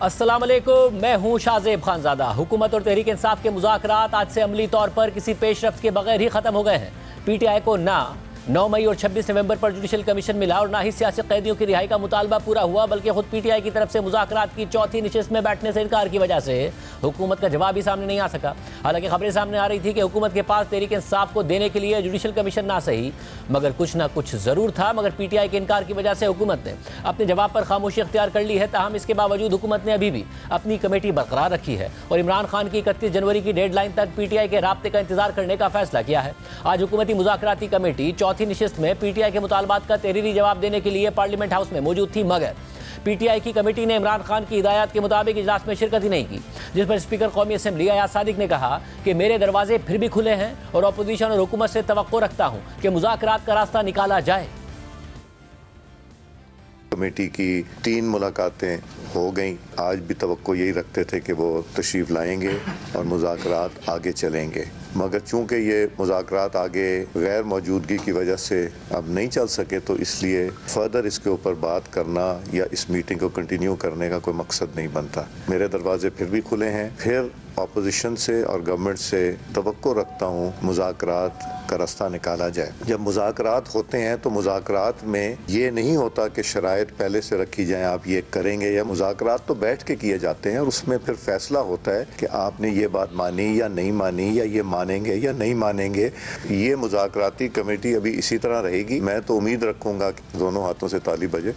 अस्सलाम वालेकुम, मैं हूं शाहजेब खानजादा। हुकूमत और तहरीक इंसाफ के मुज़ाकरात आज से अमली तौर पर किसी पेशरफ्त के बगैर ही ख़त्म हो गए हैं। पीटीआई को ना 9 मई और 26 नवंबर पर जुडिशल कमीशन मिला और ना ही सियासी कैदियों की रिहाई का मुतालबा पूरा हुआ, बल्कि खुद पीटीआई की तरफ से मुज़ाकरात की चौथी नशिस्त में बैठने से इनकार की वजह से हुकूमत का जवाब ही सामने नहीं आ सका। हालांकि खबरें सामने आ रही थी कि हुकूमत के पास तहरीक इंसाफ को देने के लिए जुडिशल कमीशन ना सही मगर कुछ ना कुछ ज़रूर था। मगर पीटीआई के इनकार की वजह से हुकूमत ने अपने जवाब पर खामोशी इख्तियार कर ली है। ताहम इसके बावजूद हुकूमत ने अभी भी अपनी कमेटी बरकरार रखी है और इमरान खान की 31 जनवरी की डेडलाइन तक पीटीआई के राब्ते का इंतजार करने का फैसला किया है। आज हुकूमती मुज़ाकराती कमेटी चौथी नशिस्त में पीटीआई के मुतालबात का तहरीरी जवाब देने के लिए पार्लियामेंट हाउस में मौजूद थी, मगर पीटीआई की कमेटी ने इमरान खान की हिदायत के मुताबिक इजलास में शिरकत ही नहीं की, जिस पर स्पीकर कौमी असम्बली अयाज सादिक ने कहा कि मेरे दरवाजे फिर भी खुले हैं और अपोजिशन और हुकूमत से तवक्को रखता हूं कि मुज़ाकरात का रास्ता निकाला जाए। कमेटी की 3 मुलाकातें हो गई। आज भी तवक्को यही रखते थे कि वो तशरीफ़ लाएंगे और मुज़ाकरात आगे चलेंगे, मगर चूँकि ये मुज़ाकरात आगे गैर मौजूदगी की वजह से अब नहीं चल सके, तो इसलिए फ़र्दर इसके ऊपर बात करना या इस मीटिंग को कंटिन्यू करने का कोई मकसद नहीं बनता। मेरे दरवाजे फिर भी खुले हैं। फिर अपोजिशन से और गवर्नमेंट से तवक्को रखता हूँ मुज़ाकरात का रास्ता निकाला जाए। जब मुज़ाकरात होते हैं तो मुज़ाकरात में ये नहीं होता कि शराइत पहले से रखी जाए आप ये करेंगे, या मुज़ाकरात तो बैठ के किए जाते हैं और उसमें फिर फैसला होता है कि आपने ये बात मानी या नहीं मानी, या ये मानेंगे या नहीं मानेंगे। ये मुज़ाकराती कमेटी अभी इसी तरह रहेगी। मैं तो उम्मीद रखूँगा कि दोनों हाथों से ताली बजे।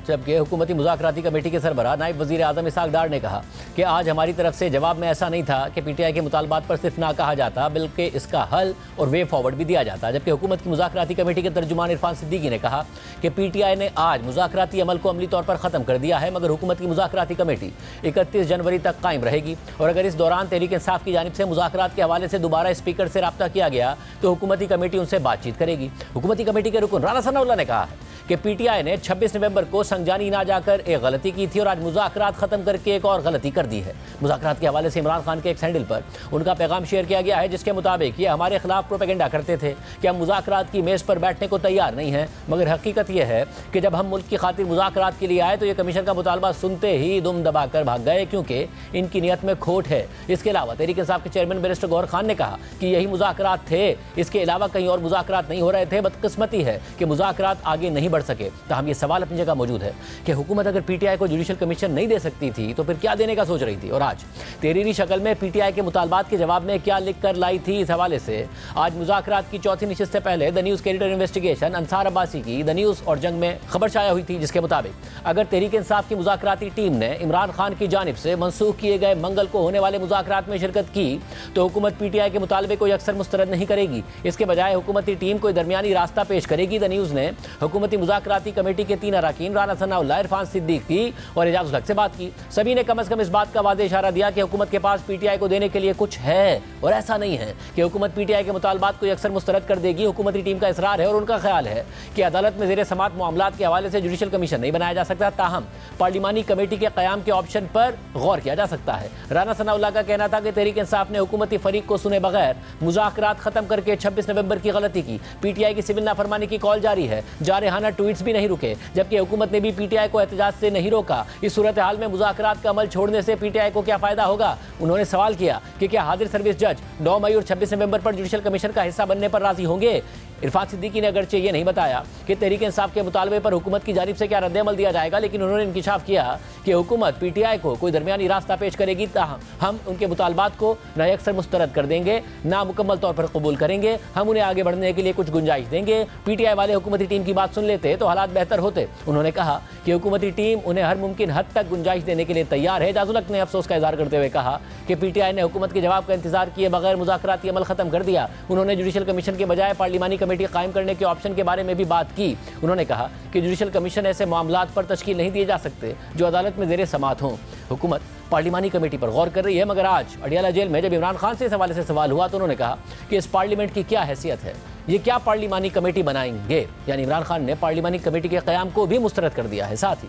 जबकि हुकूमती मुज़ाकराती कमेटी के सरबराह नायब वज़ीर आज़म इसहाक़ डार ने कहा कि आज हमारी तरफ से जवाब में ऐसा नहीं था कि पीटीआई के मुतालबात पर सिर्फ ना कहा जाता, बल्कि इसका हल और वे फॉरवर्ड भी दिया जाता। जबकि हुकूमत की मुज़ाकराती कमेटी के तर्जुमान इरफान सिद्दीकी ने कहा कि पीटीआई ने आज मुज़ाकराती अमल को अमली तौर पर ख़त्म कर दिया है, मगर हुकूमत की मुज़ाकराती कमेटी 31 जनवरी तक कायम रहेगी और अगर इस दौरान तहरीक इंसाफ की जानिब से मुज़ाकरात के हवाले से दोबारा स्पीकर से रब्ता किया गया तो हुकूमती कमेटी उनसे बातचीत करेगी। हुकूमती कमेटी के रुकन राना सनाउल्लाह ने कहा है कि पीटीआई ने 26 नवंबर को संजानी ना जाकर एक गलती की थी और आज मुज़ाकरात ख़त्म करके एक और गलती कर दी है। मुज़ाकरात के हवाले से इमरान खान के एक हैंडल पर उनका पैगाम शेयर किया गया है, जिसके मुताबिक ये हमारे खिलाफ प्रोपेगेंडा करते थे कि हम मुज़ाकरात की मेज़ पर बैठने को तैयार नहीं हैं, मगर हकीकत यह है कि जब हम मुल्क की खातिर मुज़ाकरात के लिए आए तो ये कमीशन का मुतालबा सुनते ही दुम दबा कर भाग गए, क्योंकि इनकी नीयत में खोट है। इसके अलावा तहरीक इंसाफ के चेयरमैन बैरिस्टर गौहर खान ने कहा कि यही मुज़ाकरात थे, इसके अलावा कहीं और मुज़ाकरात नहीं हो रहे थे। बदकिस्मती है कि मुज़ाकरात आगे नहीं बढ़ सके। ताहम ये सवाल अपनी जगह मौजूद है कि हुकूमत अगर पीटीआई को जुडिशल कमीशन नहीं दे सकती थी तो फिर क्या देने का सोच रही थी, और आज तहरीरी शक्ल में पीटीआई के मुतालबात के जवाब में क्या लिख कर लाई थी। इस हवाले से आज मुज़ाकरात की चौथी नशिस्त से पहले द न्यूज़ के एडिटर इन्वेस्टिगेशन अंसार अब्बासी की द न्यूज़ और जंग में खबर शाया हुई थी, जिसके मुताबिक अगर तहरीक इंसाफ की मुज़ाकराती टीम ने इमरान खान की जानिब से मनसूख किए गए मंगल को होने वाले मुज़ाकरात में शिरकत की तो हुकूमत पीटीआई के मुतालबे को अक्सर मुस्तरद नहीं करेगी। इसके बजाय हुकूमती टीम को दरमियानी रास्ता पेश करेगी। द न्यूज़ ने हुकूमती मुज़ाकराती कमेटी के 3 अरकान राना सनाउल्लाह, इरफान सिद्दीकी और एजाज हक से बात की। सभी ने कम अज़ कम इस बात का वाज़ेह इशारा दिया कि हुकूमत के पास पीटीआई को देने के लिए कुछ है और ऐसा नहीं है कि हुकूमत पीटीआई के मुतालबात को अक्सर मुस्तरद कर देगी। हुकूमती टीम का इसरार है और उनका ख्याल है कि अदालत में ज़ेर समात मामलात के हवाले से जुडिशल कमीशन नहीं बनाया जा सकता, ताहम पार्लिमानी कमेटी के क़याम के ऑप्शन पर गौर किया जा सकता है। राना सनाउल्लाह का कहना था कि तहरीक इंसाफ ने हुकूमती फरीक को सुने बगैर मुज़ाकरात ख़त्म करके 26 नवंबर की गलती की। पीटीआई की सिविल नाफरमानी की कॉल जारी है, जारहाना ट्वीट्स भी नहीं रुके, जबकि हुकूमत ने भी पीटीआई को एहतजाज से नहीं रोका। इस सूरत हाल में मुज़ाकरात का अमल छोड़ने से पीटीआई को क्या फ़ायदा होगा। उन्होंने सवाल किया कि क्या हाजिर सर्विस जज 9 मई और 26 नवंबर पर जुडिशल कमीशन का हिस्सा बनने पर राजी होंगे। इरफान सिद्दीकी ने अगरचे ये नहीं बताया कि तहरीक इंसाफ के मुतालबे पर हुकूमत की जानिब से क्या रद्द-ए-अमल दिया जाएगा, लेकिन उन्होंने इंकिशाफ किया कि हुकूमत पीटीआई को कोई दरमियानी रास्ता पेश करेगी, ताहम हम उनके मुतालबात को न अक्सर मुस्तरद कर देंगे, ना मुकम्मल तौर पर कबूल करेंगे। हम उन्हें आगे बढ़ने के लिए कुछ गुंजाइश देंगे। पीटीआई वाले हुकूमती टीम की बात सुन लेते तो हालात बेहतर होते। उन्होंने कहा कि हुकूमती टीम उन्हें हर मुमकिन हद तक गुंजाइश देने के लिए तैयार है। एजाजुल हक ने अफसोस का इजहार करते हुए कहा कि पीटीआई ने हुकूमत के जवाब का इंतजार किए बगैर मुज़ाकराती अमल ख़त्म कर दिया। उन्होंने जुडिशल कमीशन के बजाय पार्लिमानी कमेटी कायम करने के ऑप्शन के बारे में भी बात की। उन्होंने कहा कि जुडिशल कमीशन ऐसे मामलात पर तश्कील नहीं दिए जा सकते जो अदालत में ज़ेर समात हों। हुकूमत पार्लिमानी कमेटी पर गौर कर रही है, मगर आज अडियाला जेल में जब इमरान खान से इस हवाले से सवाल हुआ तो उन्होंने कहा कि इस पार्लियामेंट की क्या हैसियत है, ये क्या पार्लिमानी कमेटी बनाएंगे। यानी इमरान खान ने पार्लिमानी कमेटी के क़याम को भी मुस्तरद कर दिया है। साथ ही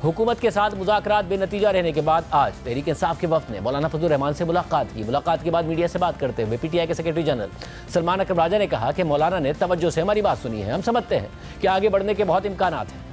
हुकूमत के साथ मुज़ाकरात बेनतीजा रहने के बाद आज तहरीक इंसाफ के वफ़द ने मौलाना फजलुर रहमान से मुलाकात की। मुलाकात के बाद मीडिया से बात करते हुए पीटीआई के सेक्रेटरी जनरल सलमान अकरम राजा ने कहा कि मौलाना ने तवज्जो से हमारी बात सुनी है, हम समझते हैं कि आगे बढ़ने के बहुत इम्कानात हैं।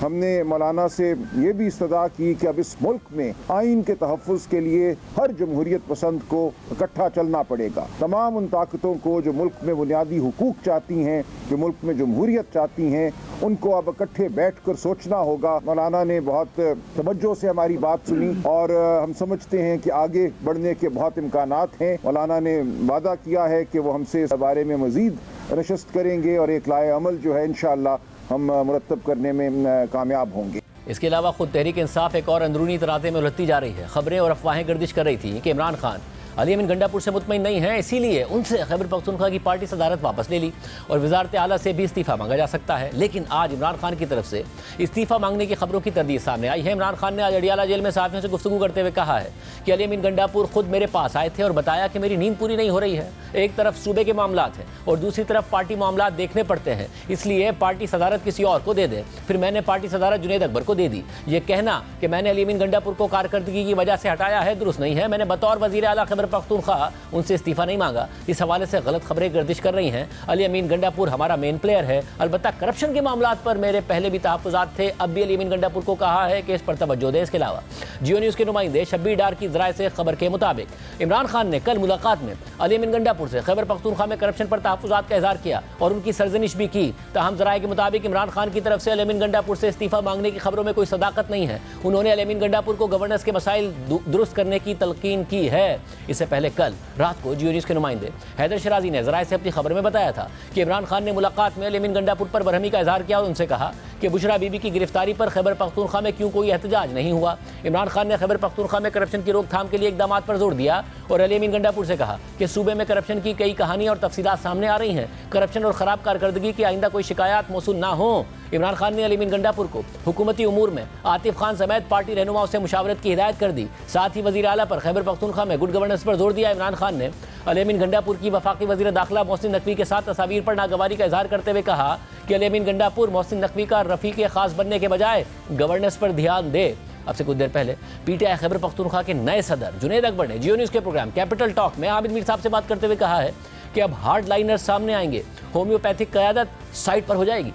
हमने मौलाना से ये भी इस्तदा की कि अब इस मुल्क में आइन के तहफ़्फ़ुज़ के लिए हर जमहूरियत पसंद को इकट्ठा चलना पड़ेगा। तमाम उन ताकतों को जो मुल्क में बुनियादी हुकूक चाहती हैं, जो मुल्क में जमहूरियत चाहती हैं, उनको अब इकट्ठे बैठ कर सोचना होगा। मौलाना ने बहुत तवज्जो से हमारी बात सुनी और हम समझते हैं कि आगे बढ़ने के बहुत इम्कानात हैं। मौलाना ने वादा किया है कि वो हमसे इस बारे में मज़ीद नशस्त करेंगे और एक लाए अमल जो है इंशाअल्लाह हम मुरतब करने में कामयाब होंगे। इसके अलावा खुद तहरीक इंसाफ एक और अंदरूनी तनाज़े में उलझती जा रही है। खबरें और अफवाहें गर्दिश कर रही थी कि इमरान खान अली अमीन गंडापुर से मुतमईन नहीं है, इसीलिए उनसे खैबर पख्तूनख्वा की पार्टी सदारत वापस ले ली और वजारत आला से भी इस्तीफ़ा मांगा जा सकता है। लेकिन आज इमरान खान की तरफ से इस्तीफ़ा मांगने की खबरों की तरदीद सामने आई है। इमरान खान ने आज अडियाला जेल में सहाफ़ियों से गुफ्तगू करते हुए कहा है कि अली अमीन गंडापुर खुद मेरे पास आए थे और बताया कि मेरी नींद पूरी नहीं हो रही है। एक तरफ सूबे के मामलात हैं और दूसरी तरफ पार्टी मामलात देखने पड़ते हैं, इसलिए पार्टी सदारत किसी और को दे दे। फिर मैंने पार्टी सदारत जुनैद अकबर को दे दी। ये कहना कि मैंने अली अमीन गंडापुर को कारकर्दगी की वजह से हटाया है दुरुस्त नहीं है। मैंने बतौर वज़ीर आला खैबर पख्तूनख्वा उनसे इस्तीफा नहीं मांगा। इस हवाले से गलत खबरें गर्दिश कर रही हैं। अली अमीन गंडापुर हमारा मेन प्लेयर है। अलबत्ता करप्शन के मामलात पर मेरे पहले भी तहफ़्फ़ुज़ात थे। अब भी अली अमीन गंडापुर को कहा है कि इस पर तवज्जो दें। इसके अलावा जियो न्यूज़ के नुमाइंदे शब्बीर डार की ज़राए से खबर के मुताबिक इमरान खान ने कल मुलाकात में अली अमीन गंडापुर से खैबर पख्तूनख्वा में करप्शन पर तहफ़्फ़ुज़ात का इज़हार किया और उनकी सरजनिश भी की। ताहम ज़राए के मुताबिक इमरान खान की तरफ से अली अमीन गंडापुर से इस्तीफ़ा मांगने की खबरों में कोई सदाकत नहीं है। उन्होंने अली अमीन गंडापुर को गवर्नेंस के मसाइल दुरुस्त करने की तलकीन की है। इससे पहले कल रात को जियो न्यूज़ के नुमाइंदे हैदर शराजी ने ज़राए से अपनी खबर में बताया था कि इमरान खान ने मुलाकात में अली अमीन गंडापुर पर बरहमी का इज़हार किया और उनसे कहा कि बुशरा बीबी की गिरफ्तारी पर खैबर पख्तूनख्वा में क्यों कोई एहतजाज नहीं हुआ। इमरान खान ने खैबर पख्तूनख्वा में करप्शन की रोकथाम के लिए इकदाम पर जोर दिया और अली अमीन गंडापुर से कहा कि सूबे में करप्शन की कई कहानियां और तफसीलात सामने आ रही हैं। करप्शन और ख़राब कारकर्दगी की आइंदा कोई शिकायत मौसूल ना हो। इमरान खान ने अली अमीन गंडापुर को हुकूमती उमूर में आतिफ खान समेत पार्टी रहनुमाओं से मुशावरत की हिदायत कर दी। साथ ही वज़ीर आला पर खैबर पख्तूनख्वा में गुड गवर्नेंस पर जोर दिया। इमरान खान ने अली अमीन गंडापुर की वफाकी वज़ीर दाखिला मोहसिन नकवी के साथ तस्वीर पर नागवारी का इजहार करते हुए कहा कि अली अमीन गंडापुर मोहसिन नकवी का रफ़ीक ख़ास बनने के बजाय गवर्नेंस पर ध्यान दे। अब से कुछ देर पहले पीटीआई खैबर पख्तूनख्वा के नए सदर जुनैद अकबर ने जियो न्यूज़ के प्रोग्राम कैपिटल टॉक में आबिद मीर साहब से बात करते हुए कहा है कि अब हार्ड लाइनर्स सामने आएंगे, होम्योपैथिक क़यादत साइट पर हो जाएगी।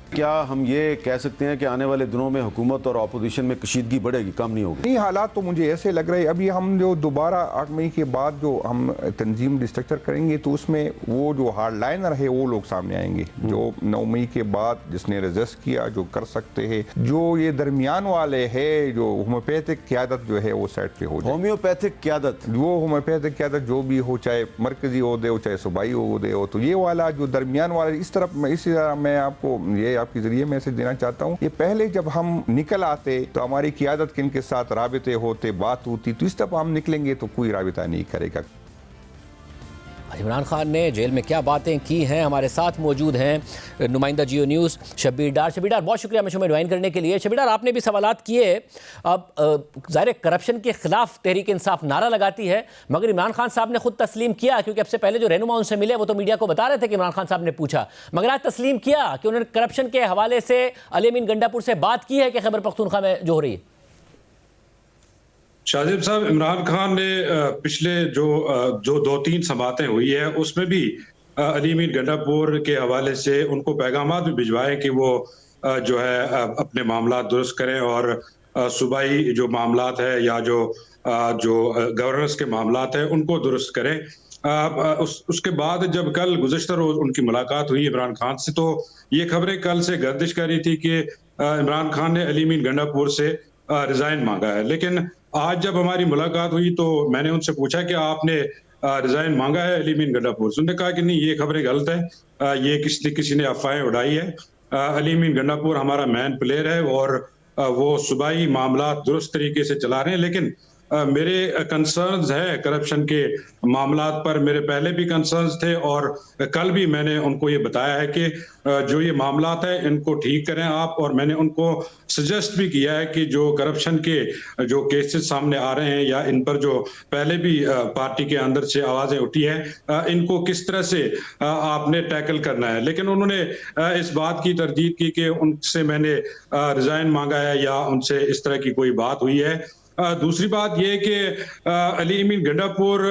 क्या हम ये कह सकते हैं कि आने वाले दिनों में हुकूमत और अपोजिशन में कशीदगी बढ़ेगी, कम नहीं होगी? नहीं, हालात तो मुझे ऐसे लग रहे हैं अभी हम जो दोबारा 8 मई के बाद जो हम तंजीम डिस्ट्रक्चर करेंगे तो उसमें वो जो हार्ड लाइनर है वो लोग सामने आएंगे। जो 9 मई के बाद जिसने रेजिस्ट किया, जो कर सकते हैं, जो ये दरमियान वाले है, जो होम्योपैथिक क़यादत जो है वो साइड पे हो जाए। होम्योपैथिक क़यादत, वो होम्योपैथिक क़यादत जो भी हो, चाहे मरकजी ओहदे हो चाहे सूबाई ओहदे हो, तो ये वाला जो दरमियान वाला इस तरफ इसी तरह मैं आपको ये आपके जरिए मैसेज देना चाहता हूँ। ये पहले जब हम निकल आते तो हमारी क़यादत किन के साथ राबिते होते, बात होती, तो इस तरफ हम निकलेंगे तो कोई राबिता नहीं करेगा। इमरान खान ने जेल में क्या बातें की हैं, हमारे साथ मौजूद हैं नुमाइंदा जियो न्यूज़ शब्बीर डार। शब्बीर डार, बहुत शुक्रिया हमें ज्वाइन करने के लिए। शब्बीर डार, आपने भी सवालात किए। अब ज़ाहिर करप्शन के खिलाफ तहरीक इंसाफ नारा लगाती है, मगर इमरान खान साहब ने खुद तस्लीम किया, क्योंकि अब से पहले जो रहनुमा उनसे मिले वो तो मीडिया को बता रहे थे कि इमरान खान साहब ने पूछा, मगर आज तस्लीम किया कि उन्होंने करप्शन के हवाले से अली अमीन गंडापुर से बात की है कि खैबर पख्तूनख्वा में जो हो रही है। शाजिब साहब, इमरान खान ने पिछले जो 2-3 समातें हुई है उसमें भी अली अमीन गंडापुर के हवाले से उनको पैगामात भी भिजवाए कि वो जो है अपने मामलात दुरुस्त करें और सूबाई जो मामलात है या जो गवर्नेंस के मामलात है उनको दुरुस्त करें। उसके बाद जब कल गुज़श्ता रोज उनकी मुलाकात हुई इमरान खान से, तो ये खबरें कल से गर्दिश कर रही थी कि इमरान खान ने अली अमीन गंडापुर से रिजाइन मांगा है। लेकिन आज जब हमारी मुलाकात हुई तो मैंने उनसे पूछा कि आपने रिजाइन मांगा है अली अमीन गंडापुर से? उन्होंने कहा कि नहीं, ये खबरें गलत है, ये किसी ने अफवाहें उड़ाई है। अली अमीन गंडापुर हमारा मैन प्लेयर है और वो सूबाई मामलात दुरुस्त तरीके से चला रहे हैं। लेकिन मेरे कंसर्न्स है करप्शन के मामलात पर, मेरे पहले भी कंसर्न्स थे और कल भी मैंने उनको ये बताया है कि जो ये मामलात है इनको ठीक करें आप। और मैंने उनको सजेस्ट भी किया है कि जो करप्शन के जो केसेस सामने आ रहे हैं या इन पर जो पहले भी पार्टी के अंदर से आवाजें उठी है, इनको किस तरह से आपने टैकल करना है। लेकिन उन्होंने इस बात की तरदीद की कि उनसे मैंने रिजाइन मांगा है या उनसे इस तरह की कोई बात हुई है। दूसरी बात यह कि अली अमीन गंडापुर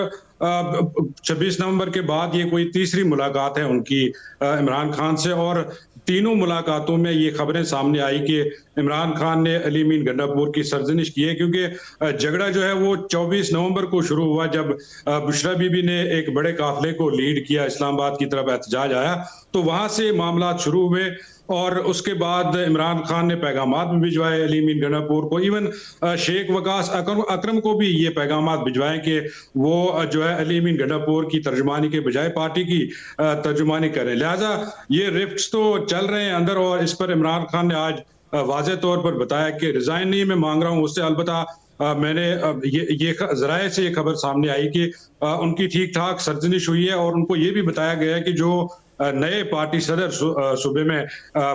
26 नवंबर के बाद ये कोई तीसरी मुलाकात है उनकी इमरान खान से, और तीनों मुलाकातों में ये खबरें सामने आई कि इमरान खान ने अली मीन गंडापुर की सरजनिश की है, क्योंकि झगड़ा जो है वो 24 नवंबर को शुरू हुआ जब बुशरा बीबी ने एक बड़े काफिले को लीड किया, इस्लामाबाद की तरफ एहतजाज आया, तो वहां से मामला शुरू हुए और उसके बाद इमरान खान ने पैगामात भी भिजवाए अली मीन गंडापुर को। इवन शेख वकास अकरम को भी ये पैगामात भिजवाए कि वो जो है अली मीन गंडापुर की तर्जुमानी के बजाय पार्टी की तर्जुमानी करें। लिहाजा ये रिफ्ट्स तो चल रहे हैं अंदर, और इस पर इमरान खान ने आज वाज़े तौर पर बताया कि रिजाइन नहीं मैं मांग रहा हूं उससे, अलबत्ता मैंने ये जराए से ये खबर सामने आई कि उनकी ठीक ठाक सरजनिश हुई है, और उनको ये भी बताया गया है कि जो नए पार्टी सदर सूबे में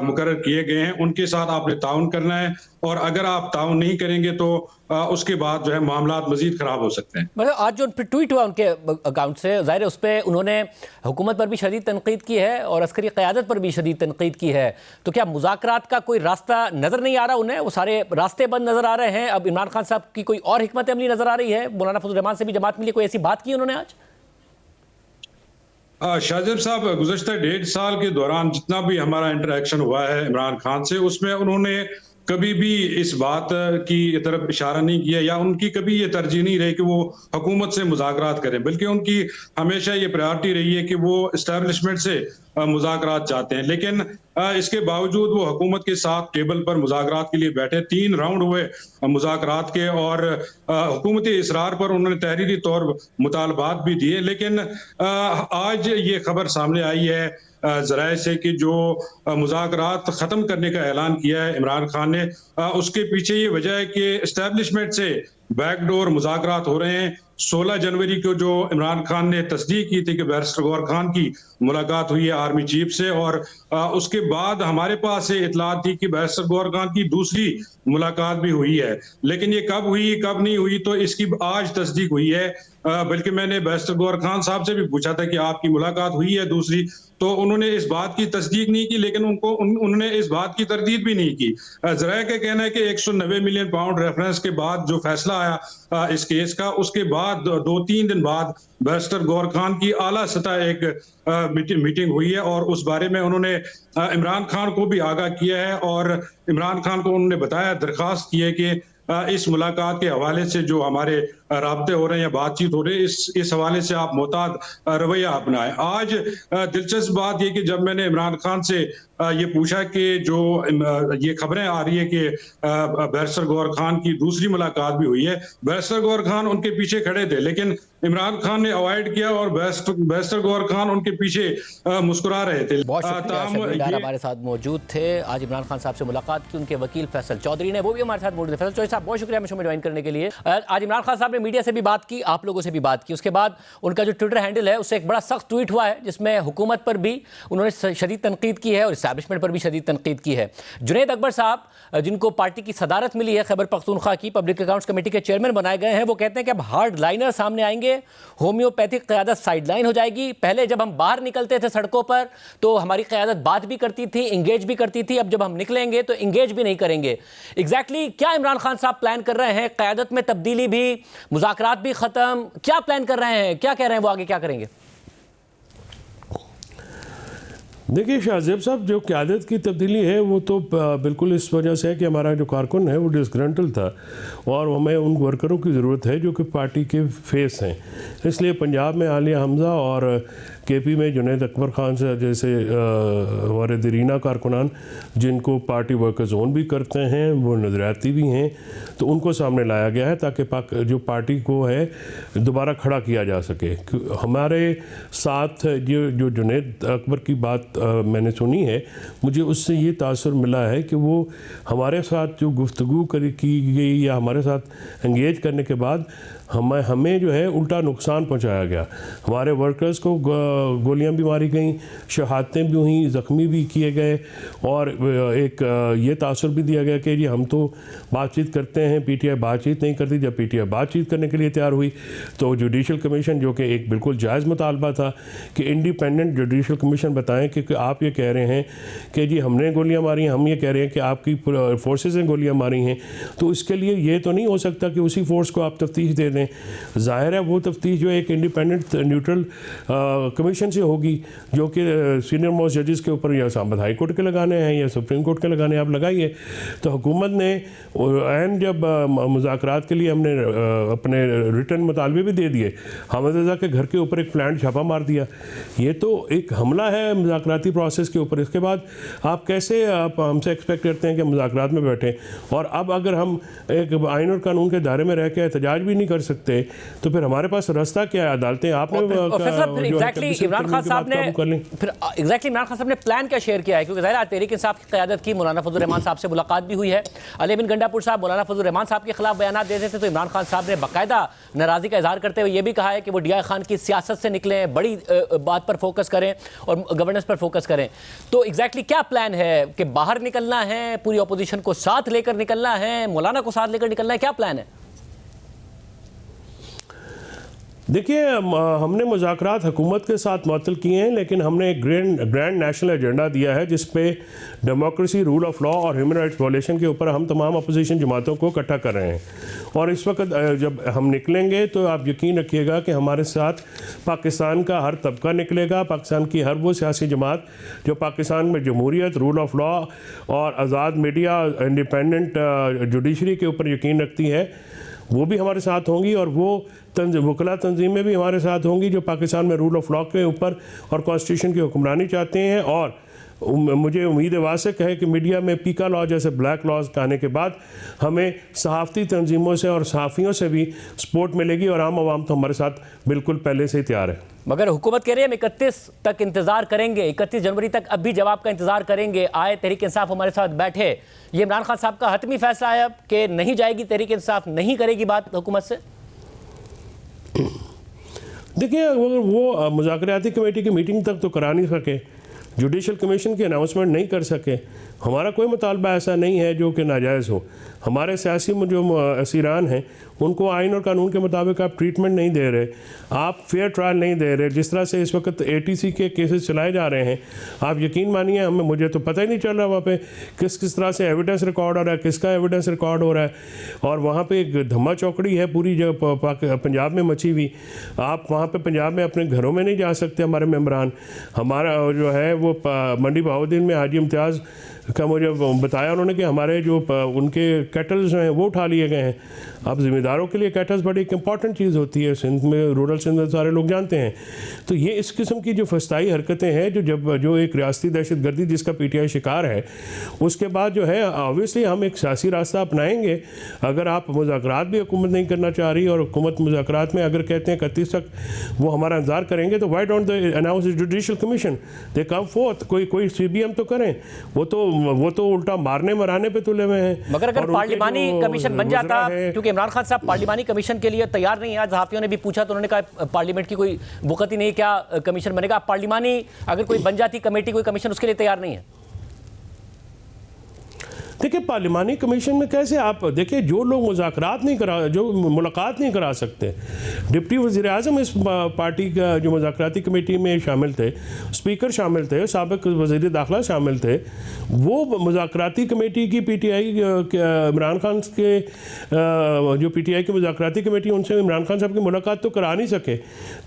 मुकर्रर किए गए हैं उनके साथ आपने ताउन करना है, और अगर आप ताउन नहीं करेंगे तो उसके बाद जो है मामला मजीद खराब हो सकते हैं। मतलब आज जो ट्वीट हुआ उनके अकाउंट से, जाहिर है उस पर उन्होंने हुकूमत पर भी शदीद तनकीद की है और अस्करी क़यादत पर भी शदीद तनकीद की है, तो क्या मुज़ाकरात का कोई रास्ता नज़र नहीं आ रहा उन्हें? वो सारे रास्ते बंद नज़र आ रहे हैं। अब इमरान खान साहब की कोई और हिकमत अमली नज़र आ रही है? मौलाना फजल रहमान से भी जमात मिली, कोई ऐसी बात की उन्होंने आज? शाहजेब साहब, गुज़श्ता 1.5 साल के दौरान जितना भी हमारा इंटरेक्शन हुआ है इमरान खान से, उसमें उन्होंने कभी भी इस बात की तरफ इशारा नहीं किया या उनकी कभी ये तरजीह नहीं रही कि वो हुकूमत से मुज़ाकरात करें, बल्कि उनकी हमेशा ये प्रायोरिटी रही है कि वो इस्टेब्लिशमेंट से मुज़ाकरात चाहते हैं। लेकिन इसके बावजूद वो हुकूमत के साथ टेबल पर मुज़ाकरात के लिए बैठे, 3 राउंड हुए मुज़ाकरात के, और हुकूमती इसरार पर उन्होंने तहरीरी तौर मुतालबात भी दिए। लेकिन आज ये खबर सामने आई है ज़राए से कि जो मुज़ाकरात ख़त्म करने का ऐलान किया है इमरान खान ने, उसके पीछे ये वजह है कि इस्टेब्लिशमेंट से बैकडोर मुज़ाकरात हो रहे हैं। 16 जनवरी को जो इमरान खान ने तस्दीक की थी कि बैरिस्टर गौहर खान की मुलाकात हुई है आर्मी चीफ से, और उसके बाद हमारे पास इतलात थी कि बैरिस्टर गौहर खान की दूसरी मुलाकात भी हुई है, लेकिन ये कब हुई कब नहीं हुई तो इसकी आज तस्दीक हुई है। बल्कि मैंने बैरिस्टर गौहर खान साहब से भी पूछा था कि आपकी मुलाकात हुई है दूसरी, तो उन्होंने इस बात की तस्दीक नहीं की, लेकिन उन्होंने इस बात की तरदीद भी नहीं की। ज़राए का कहना है कि 190 मिलियन पाउंड रेफरेंस के बाद जो फैसला आया इस केस का, उसके बाद 2-3 दिन बाद बैरिस्टर गौहर खान की आला सतह एक मीटिंग हुई है, और उस बारे में उन्होंने इमरान खान को भी आगाह किया है, और इमरान खान को उन्होंने बताया, दरख्वास्त की है कि इस मुलाकात के हवाले से जो हमारे राब्ते हो रहे हैं या बातचीत हो रही है, इस हवाले से आप मोहतात रवैया अपनाएं। आज दिलचस्प बात यह कि जब मैंने इमरान खान से ये पूछा कि जो ये खबरें आ रही है कि बैरिस्टर गौहर खान की दूसरी मुलाकात भी हुई है, बैरिस्टर गौहर खान उनके पीछे खड़े थे, लेकिन इमरान खान ने अवॉइड किया और बैरिस्टर गौहर खान उनके पीछे मुस्कुरा रहे थे। बहुत शुक्रिया, हमारे साथ मौजूद थे। आज इमरान खान साहब से मुलाकात की उनके वकील फैसल चौधरी ने, वो भी हमारे साथ मौजूद है। फैसल चौधरी साहब, बहुत शुक्रिया हमें ज्वाइन करने के लिए। आज इमरान खान साहब ने मीडिया से भी बात की, आप लोगों से भी बात की, उसके बाद उनका जो ट्विटर हैंडल है उससे एक बड़ा सख्त ट्वीट हुआ है जिसमें हुकूमत पर भी उन्होंने शदीद तनकीद की है और इस्टेब्लिशमेंट पर भी शदीद तनकीद की है। जुनैद अकबर साहब, जिनको पार्टी की सदारत मिली है खैबर पख्तूनख्वा की, पब्लिक अकाउंट्स कमेटी के चेयरमैन बनाए गए हैं, वो कहते हैं कि अब हार्ड लाइनर सामने आएंगे, होम्योपैथिक क़यादत साइडलाइन हो जाएगी। पहले जब हम बाहर निकलते थे सड़कों पर तो हमारी क़यादत बात भी करती थी, इंगेज भी करती थी, अब जब हम निकलेंगे तो इंगेज भी नहीं करेंगे। एग्जैक्टली क्या इमरान खान साहब प्लान कर रहे हैं? क़यादत में तब्दीली भी, मुज़ाकरात भी ख़त्म, क्या प्लान कर रहे हैं, क्या कह रहे हैं वो, आगे क्या करेंगे? देखिए शाहजेब साहब, जो क़यादत की तब्दीली है वो तो बिल्कुल इस वजह से है कि हमारा जो कारकुन है वो डिसग्रंटल था और हमें उन वर्करों की ज़रूरत है जो कि पार्टी के फेस हैं। इसलिए पंजाब में आलिया हमज़ा और केपी में जुनैद अकबर खान से जैसे हमारे दरीना कारकुनान जिनको पार्टी वर्कर्स ओन भी करते हैं, वो नज़रियाती भी हैं, तो उनको सामने लाया गया है ताकि जो पार्टी को है दोबारा खड़ा किया जा सके। हमारे साथ जो जुनैद अकबर की बात मैंने सुनी है, मुझे उससे ये तासुर मिला है कि वो हमारे साथ जो गुफ्तगू की गई या हमारे साथ एंगेज करने के बाद हमें जो है उल्टा नुकसान पहुंचाया गया। हमारे वर्कर्स को गोलियां भी मारी गईं, शहादतें भी हुई, ज़ख्मी भी किए गए और एक ये तासुर भी दिया गया कि जी हम तो बातचीत करते हैं, पीटीआई बातचीत नहीं करती। जब पीटीआई बातचीत करने के लिए तैयार हुई तो जुडिशल कमीशन, जो कि एक बिल्कुल जायज़ मुतालबा था कि इंडिपेंडेंट जुडिशल कमीशन बताएं कि कि आप ये कह रहे हैं कि जी हमने गोलियां मारी हैं, हम ये कह रहे हैं कि आपकी फोर्सेस ने गोलियां मारी हैं, तो इसके लिए ये तो नहीं हो सकता कि उसी फोर्स को आप तफ्तीश दे दें। ज़ाहिर है वो तफ्तीश जो एक इंडिपेंडेंट न्यूट्रल कमीशन से होगी, जो कि सीनियर मोस्ट जजेस के ऊपर या सामत हाई कोर्ट के लगाने हैं या सुप्रीम कोर्ट के लगाने, आप लगाइए। तो हुकूमत ने एंड जब मुज़ाकरात के लिए हमने अपने रिटर्न मुतालबे भी दे दिए, हामिद रज़ा के घर के ऊपर एक प्लांट छापा मार दिया, ये तो एक हमला है मुज़ाकराती प्रोसेस के ऊपर। इसके बाद आप कैसे आप हमसे एक्सपेक्ट करते हैं कि मुज़ाकरात में बैठें? और अब अगर हम एक आइन और कानून के दायरे में रह के एहतजाज भी नहीं कर सकते तो फिर हमारे पास रास्ता क्या है? अदालतें आपने इमरान खान साहब ने प्लान क्या शेयर किया है? क्योंकि ज़ाहिर है तहरीक इंसाफ की क़यादत की मौलाना फजल रहमान साहब से मुलाकात भी हुई है। अली बिन गंडापुर साहब मौलाना फजल रहमान साहब के खिलाफ बयान दे रहे थे, तो इमरान खान साहब ने बाकायदा नाराज़गी का इजहार करते हुए ये भी कहा है कि वो DI खान की सियासत से निकलें, बड़ी बात पर फोकस करें और गवर्नेंस पर फोकस करें। तो एग्जैक्टली क्या प्लान है कि बाहर निकलना है, पूरी अपोजिशन को साथ लेकर निकलना है, मौलाना को साथ लेकर निकलना है, क्या प्लान है? देखिए, हमने मुज़ाकरात हुकूमत के साथ मुअत्तल किए हैं, लेकिन हमने एक ग्रैंड नेशनल एजेंडा दिया है जिस पे डेमोक्रेसी, रूल ऑफ लॉ और ह्यूमन राइट्स वायलेशन के ऊपर हम तमाम अपोजिशन जमातों को इकट्ठा कर रहे हैं। और इस वक्त जब हम निकलेंगे तो आप यकीन रखिएगा कि हमारे साथ पाकिस्तान का हर तबका निकलेगा, पाकिस्तान की हर वो सियासी जमात जो पाकिस्तान में जमहूरियत, रूल ऑफ लॉ और आज़ाद मीडिया, इंडिपेंडेंट जुडिशरी के ऊपर यकीन रखती है, वो भी हमारे साथ होंगी। और वो वकला तंजीमें भी हमारे साथ होंगी जो पाकिस्तान में रूल ऑफ लॉ के ऊपर और कॉन्स्टिट्यूशन की हुक्मरानी चाहते हैं। और मुझे उम्मीद वासिक है कि मीडिया में पीका लॉ जैसे ब्लैक लॉज आने के बाद हमें सहाफ़ती तंजीमों से और सहाफ़ियों से भी सपोर्ट मिलेगी, और आम आवाम तो हमारे साथ बिल्कुल पहले से ही तैयार है। मगर हुकूमत कह रही है हम 31 तक इंतजार करेंगे, 31 जनवरी तक अब भी जवाब का इंतजार करेंगे, आए तहरीक इंसाफ हमारे साथ बैठे। ये इमरान खान साहब का हतमी फैसला है अब कि नहीं जाएगी तहरीक इंसाफ, नहीं करेगी बात हुकूमत से? देखिए, अगर वो मुज़ाकराती कमेटी की मीटिंग तक तो करा नहीं सके, जुडिशल कमीशन की अनाउंसमेंट नहीं कर सके, हमारा कोई मुतालबा ऐसा नहीं है जो कि नाजायज़ हो। हमारे सियासी जो असीरान हैं उनको आइन और कानून के मुताबिक आप ट्रीटमेंट नहीं दे रहे, आप फेयर ट्रायल नहीं दे रहे। जिस तरह से इस वक्त ATC के केसेस चलाए जा रहे हैं, आप यकीन मानिए मुझे तो पता ही नहीं चल रहा वहाँ पे किस तरह से एविडेंस रिकॉर्ड हो रहा है, किसका एविडेंस रिकॉर्ड हो रहा है। और वहाँ पे एक धम्मा चौकड़ी है पूरी जो पंजाब में मची हुई। आप वहाँ पे पंजाब में अपने घरों में नहीं जा सकते। हमारे मेम्बरान, हमारा जो है वो मंडी बहाउद्दीन में हाजी इम्तियाज़ का मुझे बताया उन्होंने कि हमारे जो उनके कैटल्स हैं वो उठा लिए गए हैं। अब ज़िम्मेदारों के लिए कैटल्स बड़ी एक इंपॉर्टेंट चीज़ होती है, सिंध में, रूरल सिंध में सारे लोग जानते हैं। तो ये इस किस्म की जो फस्ताई हरकतें हैं जो एक रियासती दहशत गर्दी जिसका PTI शिकार है, उसके बाद जो है ऑब्वियसली हम एक सियासी रास्ता अपनाएंगे। अगर आप मुज़ाकरात भी हुकूमत नहीं करना चाह रही और हुकूमत मुज़ाकरात में अगर कहते हैं 31 तक वो हमारा इंतजार करेंगे, तो why don't they announce judicial commission, they come fourth, कोई CBM तो करें। वो तो उल्टा मारने मराने पे तुले हुए हैं। मगर अगर पार्लिमानी कमीशन बन जाता, क्योंकि इमरान खान साहब पार्लिमानी कमीशन के लिए तैयार नहीं है, आज सहाफ़ियों ने भी पूछा तो उन्होंने कहा पार्लियामेंट की कोई वक़्त ही नहीं, क्या कमीशन बनेगा? पार्लिमानी अगर कोई बन जाती कमेटी, कोई कमीशन, उसके लिए तैयार नहीं है। देखिए, पार्लिमानी कमीशन में कैसे आप देखिए, जो लोग मुज़ाकरात नहीं करा, जो मुलाकात नहीं करा सकते, डिप्टी वज़ीर-ए-आज़म इस पार्टी का जो मुज़ाकराती कमेटी में शामिल थे, स्पीकर शामिल थे, साबिक़ वज़ीर दाखिला शामिल थे, वो मुज़ाकराती कमेटी की PTI इमरान खान के जो PTI की मुज़ाकराती कमेटी, उनसे इमरान खान साहब की मुलाकात तो करा नहीं सके।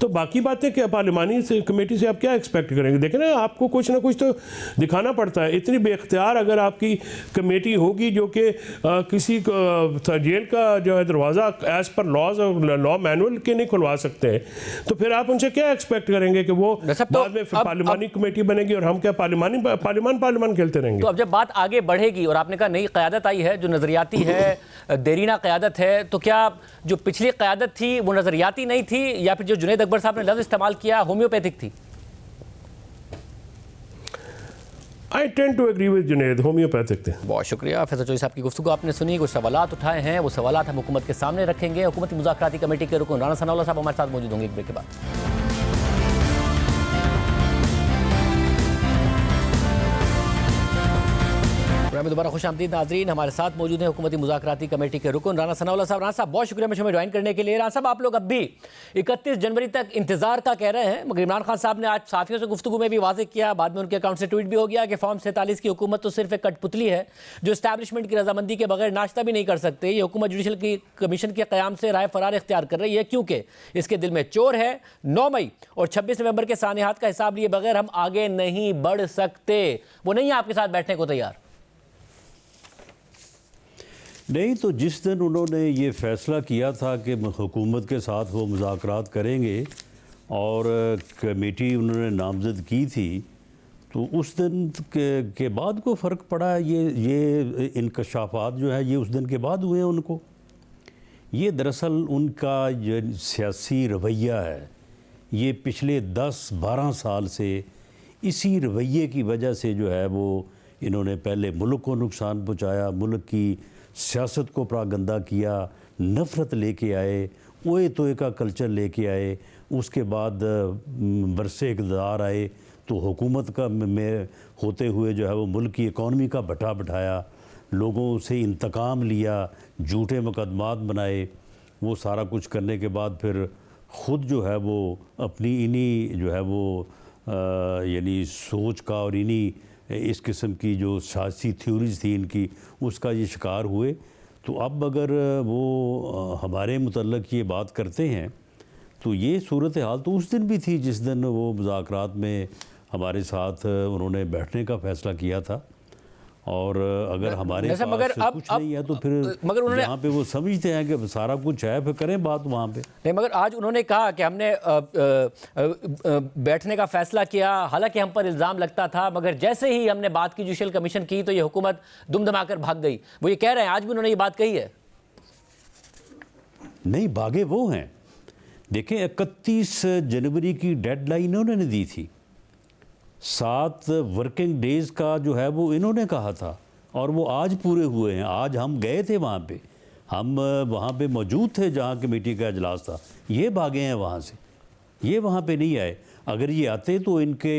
तो बाकी बातें क्या पार्लिमानी कमेटी से आप क्या एक्सपेक्ट करेंगे? देखें ना, आपको कुछ ना कुछ तो दिखाना पड़ता है। इतनी बेख्तियार अगर आपकी कमेटी होगी जो कि किसी जेल का जो है दरवाज़ा एज पर लॉज और लॉ मैनुअल के नहीं खुलवा सकते, तो फिर आप उनसे क्या एक्सपेक्ट करेंगे कि वो बाद में पार्लिमानी कमेटी बनेगी और हम क्या पार्लिमान खेलते रहेंगे? तो अब जब बात आगे बढ़ेगी और आपने कहा नई क़यादत आई है जो नज़रियाती है, देरीना क़यादत है, तो क्या जो पिछली क़यादत थी वो नज़रियाती नहीं थी, या फिर जो जुनैद अकबर साहब ने लफ्ज़ इस्तेमाल किया होम्योपैथिक थी? I tend to agree with Junaid, homeopathic थे। बहुत शुक्रिया फैसल चौधरी साहब की गुफ्तगू आपने सुनी, कुछ सवालात उठाए हैं, वो सवालात हम हुकूमत के सामने रखेंगे। हुकूमती मुज़ाकराती कमेटी के रुकन राना सनाउल्लाह साहब हमारे साथ मौजूद होंगे एक ब्रेक के बाद। प्रोग्राम में दोबारा खुश आमदीद नाज़रीन। हमारे साथ मौजूद हैं हुकूमती मुज़ाकराती कमेटी के रुकन राना सनाउल्लाह साहब। राना साहब बहुत शुक्रिया मुझे हमें ज्वाइन करने के लिए। राना साहब आप लोग अब भी 31 जनवरी तक इंतजार का कह रहे हैं, मगर इमरान खान साहब ने आज साथियों से गुफ्तगू में भी वाज़ेह किया, बाद में उनके अकाउंट से ट्वीट भी हो गया कि फॉर्म 47 की हुकूमत तो सिर्फ एक कठपुतली है जो इस्टेब्लिशमेंट की रजामंदी के बगैर नाश्ता भी नहीं कर सकते। ये हुकूमत जुडिशल की कमीशन के क़याम से राय फरार इख्तियार कर रही है क्योंकि इसके दिल में चोर है। 9 मई और 26 नवंबर के सानियात का हिसाब लिए बगैर हम आगे नहीं बढ़ सकते। वो नहीं है आपके साथ बैठने को तैयार। नहीं तो जिस दिन उन्होंने ये फ़ैसला किया था कि हुकूमत के साथ वो मुज़ाकरात करेंगे और कमेटी उन्होंने नामज़द की थी, तो उस दिन के बाद को फ़र्क पड़ा। ये इंकशाफात जो है ये उस दिन के बाद हुए हैं उनको। ये दरअसल उनका जो सियासी रवैया है ये पिछले 10-12 साल से इसी रवैये की वजह से जो है वो इन्होंने पहले मुल्क को नुकसान पहुँचाया, मुल्क की सियासत को प्रागंदा किया, नफ़रत लेके आए, ओए तोए का कल्चर लेके आए। उसके बाद बरसे इक़्तिदार आए तो हुकूमत का में होते हुए जो है वो मुल्क की इकॉनमी का भट्टा बिठाया, लोगों से इंतकाम लिया, झूठे मुकदमात बनाए। वो सारा कुछ करने के बाद फिर ख़ुद जो है वो अपनी इन्हीं जो है वो यानी सोच का और इन्हीं इस किस्म की जो सियासी थ्योरीज थी इनकी उसका ये शिकार हुए। तो अब अगर वो हमारे मुतल्लिक़ ये बात करते हैं तो ये सूरत हाल तो उस दिन भी थी जिस दिन वो मुज़ाकरात में हमारे साथ उन्होंने बैठने का फ़ैसला किया था। और अगर हमारे पास कुछ नहीं है तो फिर मगर उन्होंने यहाँ पे वो समझते हैं कि सारा कुछ है फिर करें बात वहाँ पे। नहीं मगर आज उन्होंने कहा कि हमने बैठने का फैसला किया, हालांकि हम पर इल्ज़ाम लगता था, मगर जैसे ही हमने बात की जुडिशल कमीशन की तो ये हुकूमत दुम दमाकर भाग गई। वो ये कह रहे हैं, आज भी उन्होंने ये बात कही है। नहीं भागे वो हैं। देखें 31 जनवरी की डेडलाइन उन्होंने दी थी, 7 वर्किंग डेज़ का जो है वो इन्होंने कहा था और वो आज पूरे हुए हैं। आज हम गए थे वहाँ पे, हम वहाँ पे मौजूद थे जहाँ कमेटी का इजलास था। ये भागे हैं वहाँ से, ये वहाँ पे नहीं आए। अगर ये आते तो इनके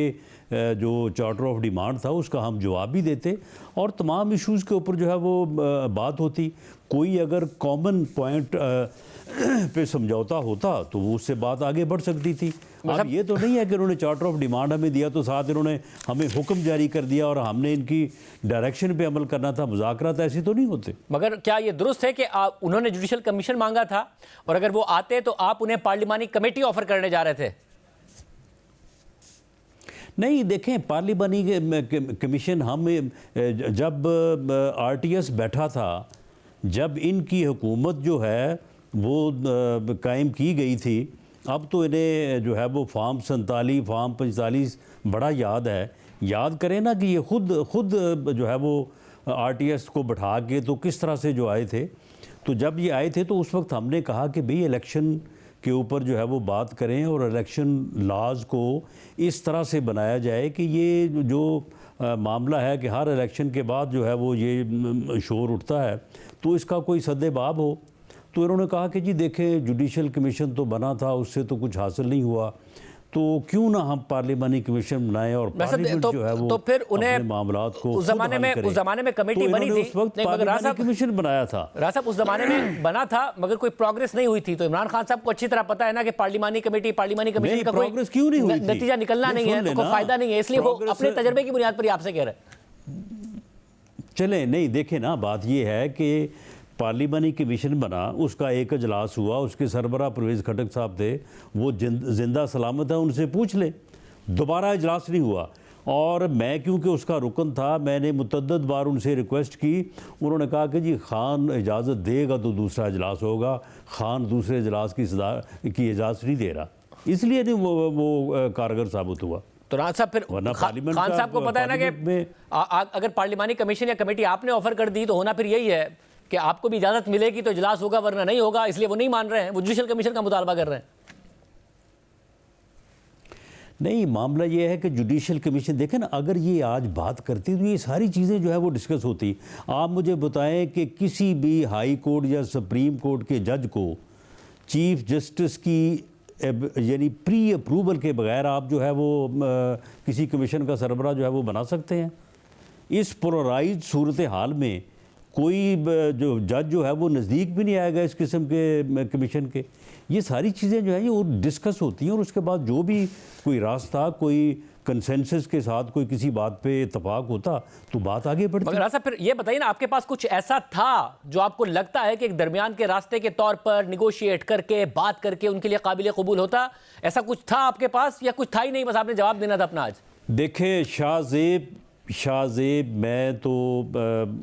जो चार्टर ऑफ डिमांड था उसका हम जवाब भी देते और तमाम इश्यूज़ के ऊपर जो है वो बात होती। कोई अगर कॉमन पॉइंट पे समझौता होता तो वो उससे बात आगे बढ़ सकती थी। अब ये तो नहीं है कि उन्होंने चार्टर ऑफ डिमांड हमें दिया तो साथ इन्होंने हमें हुक्म जारी कर दिया और हमने इनकी डायरेक्शन पे अमल करना था। मुज़ाकरात ऐसे तो नहीं होते। मगर क्या ये दुरुस्त है कि उन्होंने जुडिशल कमीशन मांगा था और अगर वो आते तो आप उन्हें पार्लिमानी कमेटी ऑफर करने जा रहे थे? नहीं देखें, पार्लिमानी कमीशन हम जब RTS बैठा था, जब इनकी हुकूमत जो है वो कायम की गई थी, अब तो इन्हें जो है वो फॉर्म 47 फॉर्म 45 बड़ा याद है। याद करें ना कि ये खुद जो है वो RTS को बैठा के तो किस तरह से जो आए थे। तो जब ये आए थे तो उस वक्त हमने कहा कि भाई इलेक्शन के ऊपर जो है वो बात करें और इलेक्शन लॉज को इस तरह से बनाया जाए कि ये जो मामला है कि हर इलेक्शन के बाद जो है वो ये शोर उठता है तो इसका कोई सद्देबाब हो। तो इन्होंने कहा कि जी देखें जुडिशल कमीशन तो बना था, उससे तो कुछ हासिल नहीं हुआ, तो क्यों ना हम पार्लिमानी कमीशन बनाएं और पार्लियामेंट जो है वो तो फिर उन्हें मामलात को उस जमाने में कमेटी बनी थी, उस वक्त पार्लियामेंट कमीशन बनाया था। राजा साहब उस जमाने में बना था मगर कोई प्रोग्रेस नहीं हुई थी। तो इमरान खान साहब को अच्छी तरह पता है ना कि पार्लियामानी कमेशन का प्रोग्रेस क्यों नहीं हुई, नतीजा निकलना नहीं है, तो कोई फायदा नहीं है, इसलिए वो अपने तजर्बे की बुनियाद पर आपसे कह रहे हैं। चले नहीं देखे ना, बात ये है कि पार्लिमानी कमीशन बना, उसका एक इजलास हुआ, उसके सरबराह परवेज़ खटक साहब थे, वो जिंदा सलामत है, उनसे पूछ ले। दोबारा इजलास नहीं हुआ और मैं क्योंकि उसका रुकन था, मैंने मुतअद्दिद बार उनसे रिक्वेस्ट की। उन्होंने कहा कि जी खान इजाज़त देगा तो दूसरा इजलास होगा, खान दूसरे इजलास की इजाज़त नहीं दे रहा, इसलिए नहीं वो कारगर साबित हुआ। तो राज साहब फिर खान साहब को पता है ना कि अगर पार्लिमानी कमीशन या कमेटी आपने ऑफर कर दी तो होना फिर यही है कि आपको भी इजाजत मिलेगी तो इजलास होगा, वरना नहीं होगा, इसलिए वो नहीं मान रहे हैं, वो जुडिशल कमीशन का मुतालबा कर रहे हैं। नहीं, मामला ये है कि जुडिशल कमीशन देखें ना, अगर ये आज बात करती तो ये सारी चीज़ें जो है वो डिस्कस होती। आप मुझे बताएं कि किसी भी हाई कोर्ट या सुप्रीम कोर्ट के जज को चीफ जस्टिस की यानी प्री अप्रूवल के बगैर आप जो है वो किसी कमीशन का सरबराह जो है वो बना सकते हैं? इस पोलराइज सूरत हाल में कोई जो जज जो है वो नज़दीक भी नहीं आएगा इस किस्म के कमीशन के। ये सारी चीज़ें जो है ये डिस्कस होती हैं और उसके बाद जो भी कोई रास्ता, कोई कंसेंसस के साथ कोई किसी बात पे इत्तेफाक होता तो बात आगे बढ़ती। मगर राजा फिर ये बताइए ना, आपके पास कुछ ऐसा था जो आपको लगता है कि एक दरमियान के रास्ते के तौर पर निगोशिएट करके, बात करके उनके लिए काबिल कबूल होता? ऐसा कुछ था आपके पास या कुछ था ही नहीं, बस आपने जवाब देना था अपना? आज देखें शाहजेब मैं तो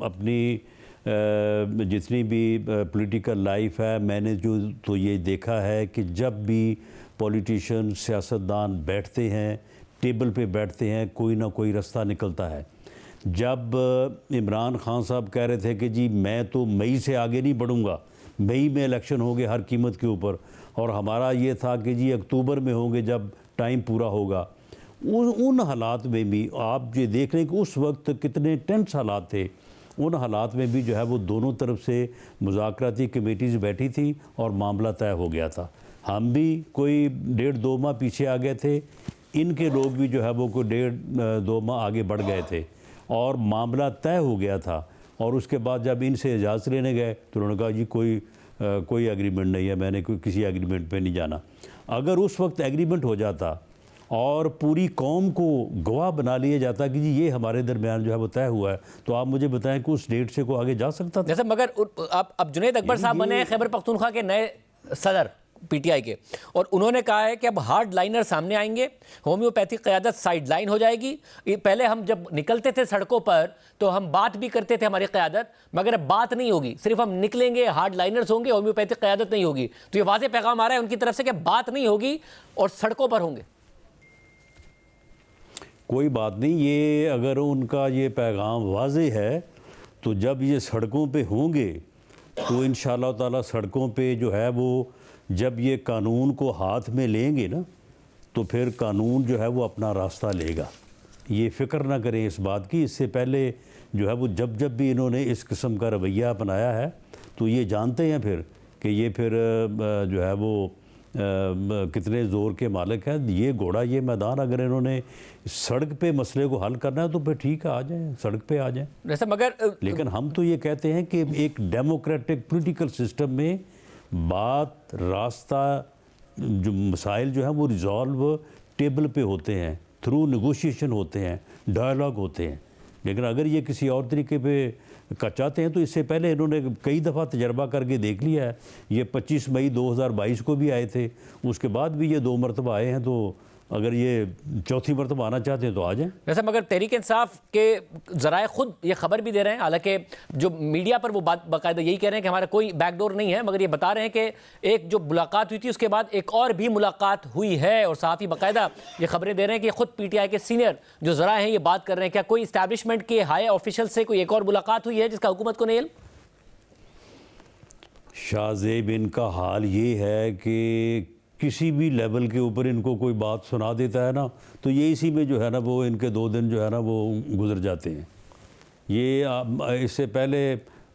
अपनी जितनी भी पॉलिटिकल लाइफ है मैंने जो तो ये देखा है कि जब भी पॉलिटिशियन, सियासतदान बैठते हैं, टेबल पे बैठते हैं, कोई ना कोई रास्ता निकलता है। जब इमरान खान साहब कह रहे थे कि जी मैं तो मई से आगे नहीं बढ़ूंगा, मई में इलेक्शन होंगे हर कीमत के ऊपर, और हमारा ये था कि जी अक्टूबर में होंगे जब टाइम पूरा होगा, उन हालात में भी आप ये देख रहे हैं कि उस वक्त कितने टेंस हालात थे। उन हालात में भी जो है वो दोनों तरफ से मुज़ाकराती कमेटीज़ बैठी थी और मामला तय हो गया था। हम भी कोई 1.5-2 माह पीछे आ गए थे, इनके लोग भी जो है वो कोई 1.5-2 माह आगे बढ़ गए थे और मामला तय हो गया था। और उसके बाद जब इनसे इजाज़त लेने गए तो उन्होंने कहा जी कोई एग्रीमेंट नहीं है, मैंने किसी एग्रीमेंट पे नहीं जाना। अगर उस वक्त एग्रीमेंट हो जाता और पूरी कौम को गवाह बना लिया जाता कि जी ये हमारे दरमियान जो है वो तय हुआ है, तो आप मुझे बताएं कि उस डेट से को आगे जा सकता था? जैसे मगर अब जुनैद अकबर साहब बने खैबर पख्तूनख्वा के नए सदर पीटीआई के, और उन्होंने कहा है कि अब हार्ड लाइनर सामने आएंगे, होम्योपैथिक क़यादत साइड लाइन हो जाएगी। पहले हम जब निकलते थे सड़कों पर तो हम बात भी करते थे हमारी क़यादत, मगर अब बात नहीं होगी, सिर्फ हम निकलेंगे, हार्ड लाइनर्स होंगे, होम्योपैथिक क़यादत नहीं होगी। तो ये वाज़ेह पैगाम आ रहा है उनकी तरफ से कि बात नहीं होगी और सड़कों पर होंगे। कोई बात नहीं, ये अगर उनका ये पैगाम वाज़ेह है तो जब ये सड़कों पे होंगे तो इंशाअल्लाह ताला सड़कों पे जो है वो जब ये कानून को हाथ में लेंगे ना तो फिर कानून जो है वो अपना रास्ता लेगा। ये फ़िक्र ना करें इस बात की। इससे पहले जो है वो जब भी इन्होंने इस किस्म का रवैया अपनाया है तो ये जानते हैं फिर कि ये फिर जो है वो कितने ज़ोर के मालिक हैं। ये घोड़ा, ये मैदान, अगर इन्होंने सड़क पे मसले को हल करना है तो फिर ठीक है, आ जाएं, सड़क पे आ जाएं। जैसे मगर लेकिन हम तो ये कहते हैं कि एक डेमोक्रेटिक पॉलिटिकल सिस्टम में बात, रास्ता, जो मसाइल जो हैं वो रिजॉल्व टेबल पे होते हैं, थ्रू नेगोशिएशन होते हैं, डायलॉग होते हैं। लेकिन अगर ये किसी और तरीके पे का चाहते हैं तो इससे पहले इन्होंने कई दफ़ा तजर्बा करके देख लिया है। ये 25 मई 2022 को भी आए थे, उसके बाद भी ये 2 मरतबा आए हैं, तो अगर ये चौथी मरतबा आना चाहते हैं तो आ जाएं। वैसे मगर तहरीक इंसाफ के ज़राए खुद ये खबर भी दे रहे हैं, हालांकि जो मीडिया पर वो बात बाकायदा यही कह रहे हैं कि हमारा कोई बैकडोर नहीं है, मगर ये बता रहे हैं कि एक जो मुलाकात हुई थी उसके बाद एक और भी मुलाकात हुई है, और सहाफ़ी बाकायदा ये खबरें दे रहे हैं कि खुद पीटीआई के सीनियर जो ज़राए हैं ये बात कर रहे हैं। क्या कोई इस्टेब्लिशमेंट के हाई ऑफिशियल से कोई एक और मुलाकात हुई है जिसका हुकूमत को नहीं इल्म? शाहजेब, इनका हाल ये है कि किसी भी लेवल के ऊपर इनको कोई बात सुना देता है ना तो ये इसी में जो है ना वो इनके 2 दिन जो है ना वो गुजर जाते हैं। ये इससे पहले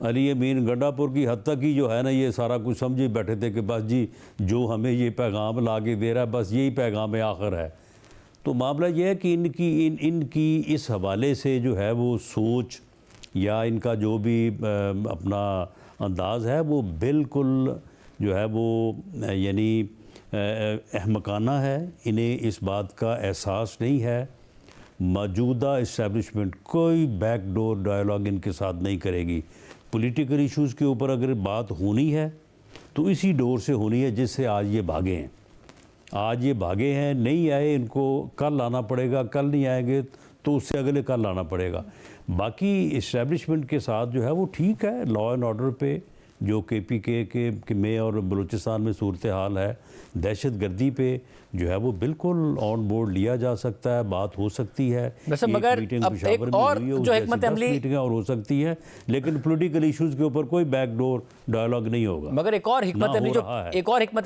अली अमीन गंडापुर की हद तक ही जो है ना ये सारा कुछ समझे बैठे थे कि बस जी जो हमें ये पैगाम ला के दे रहा है बस यही पैगाम आखिर है। तो मामला ये है कि इनकी इस हवाले से जो है वो सोच या इनका जो भी अपना अंदाज़ है वो बिल्कुल जो है वो यानी अहमकाना है। इन्हें इस बात का एहसास नहीं है। मौजूदा इस्टेब्लिशमेंट कोई बैकडोर डायलॉग इनके साथ नहीं करेगी। पॉलिटिकल इश्यूज़ के ऊपर अगर बात होनी है तो इसी डोर से होनी है जिससे आज ये भागे हैं। आज ये भागे हैं, नहीं आए, इनको कल आना पड़ेगा, कल नहीं आएंगे तो उससे अगले कल आना पड़ेगा। बाकी इस्टेब्लिशमेंट के साथ जो है वो ठीक है। लॉ एंड ऑर्डर पे जो KPK के में और बलूचिस्तान में सूरत हाल है, दहशत गर्दी पे जो है वो बिल्कुल ऑन बोर्ड लिया जा सकता है, बात हो सकती है। वैसे मगर अब एक और जो हिकमत अमली मीटिंग और हो सकती है, लेकिन पॉलिटिकल इश्यूज़ के ऊपर कोई बैकडोर डायलॉग नहीं होगा। मगर एक और हिकमत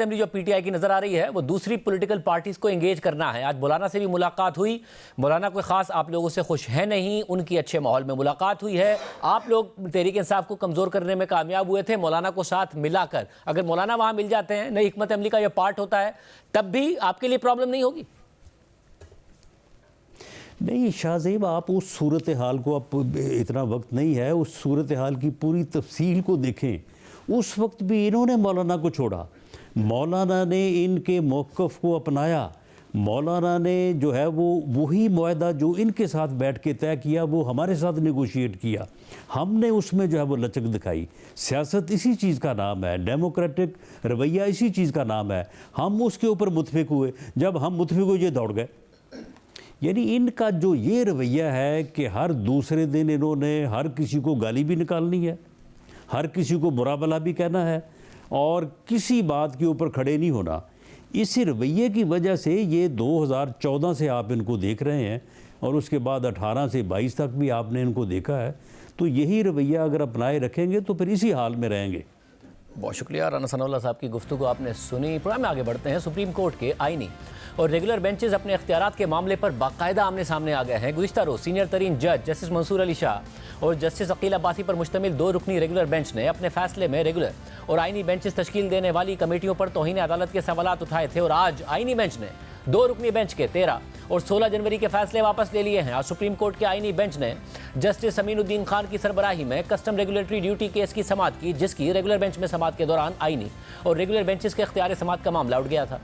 अमली जो पीटीआई की नजर आ रही है वो दूसरी पॉलिटिकल पार्टीज को एंगेज करना है। आज मौलाना से भी मुलाकात हुई, मौलाना कोई खास आप लोगों से खुश है नहीं, उनकी अच्छे माहौल में मुलाकात हुई है। आप लोग तहरीक इंसाफ को कमजोर करने में कामयाब हुए थे मौलाना को साथ मिलाकर। अगर मौलाना वहां मिल जाते हैं, नई हिकमत अमली का यह पार्ट होता है, तब भी आपके लिए प्रॉब्लम नहीं होगी? नहीं शाहज़ेब, आप उस सूरत हाल को, आप इतना वक्त नहीं है, उस सूरत हाल की पूरी तफसील को देखें। उस वक्त भी इन्होंने मौलाना को छोड़ा, मौलाना ने इनके मौक़िफ़ को अपनाया, मौलाना ने जो है वो वही मुआहदा जो इनके साथ बैठ के तय किया वो हमारे साथ नेगोशिएट किया, हमने उसमें जो है वो लचक दिखाई। सियासत इसी चीज़ का नाम है, डेमोक्रेटिक रवैया इसी चीज़ का नाम है। हम उसके ऊपर मुतफिक हुए, जब हम मुतफिक हुए ये दौड़ गए। यानी इनका जो ये रवैया है कि हर दूसरे दिन इन्होंने हर किसी को गाली भी निकालनी है, हर किसी को बुरा भला भी कहना है और किसी बात के ऊपर खड़े नहीं होना, इसी रवैये की वजह से ये 2014 से आप इनको देख रहे हैं और उसके बाद 18 से 22 तक भी आपने इनको देखा है। तो यही रवैया अगर अपनाए रखेंगे तो फिर इसी हाल में रहेंगे। बहुत शुक्रिया राना सनाउल्लाह साहब की गुफ्तगू आपने सुनी। प्रोग्राम में आगे बढ़ते हैं। सुप्रीम कोर्ट के आईनी और रेगुलर बेंचेस अपने इख्तियारात के मामले पर बाकायदा आमने सामने आ गए हैं। गुज़िश्ता रोज़ सीनियर तरीन जज जस्टिस मंसूर अली शाह और जस्टिस अकील अब्बासी पर मुश्तमिल 2 रुकनी रेगुलर बेंच ने अपने फैसले में रेगुलर और आईनी बेंचेस तश्कील देने वाली कमेटियों पर तौहीन अदालत के सवालात उठाए थे और आज आईनी बेंच ने 2 रुकनी बेंच के 13 और 16 जनवरी के फैसले वापस ले लिए हैं। आज सुप्रीम कोर्ट के आईनी बेंच ने जस्टिस अमीनुद्दीन खान की सरबराही में कस्टम रेगुलेटरी ड्यूटी केस की समाअत की, जिसकी रेगुलर बेंच में समाअत के दौरान आईनी और रेगुलर बेंचेस के इख्तियार समाअत का मामला उठ गया था।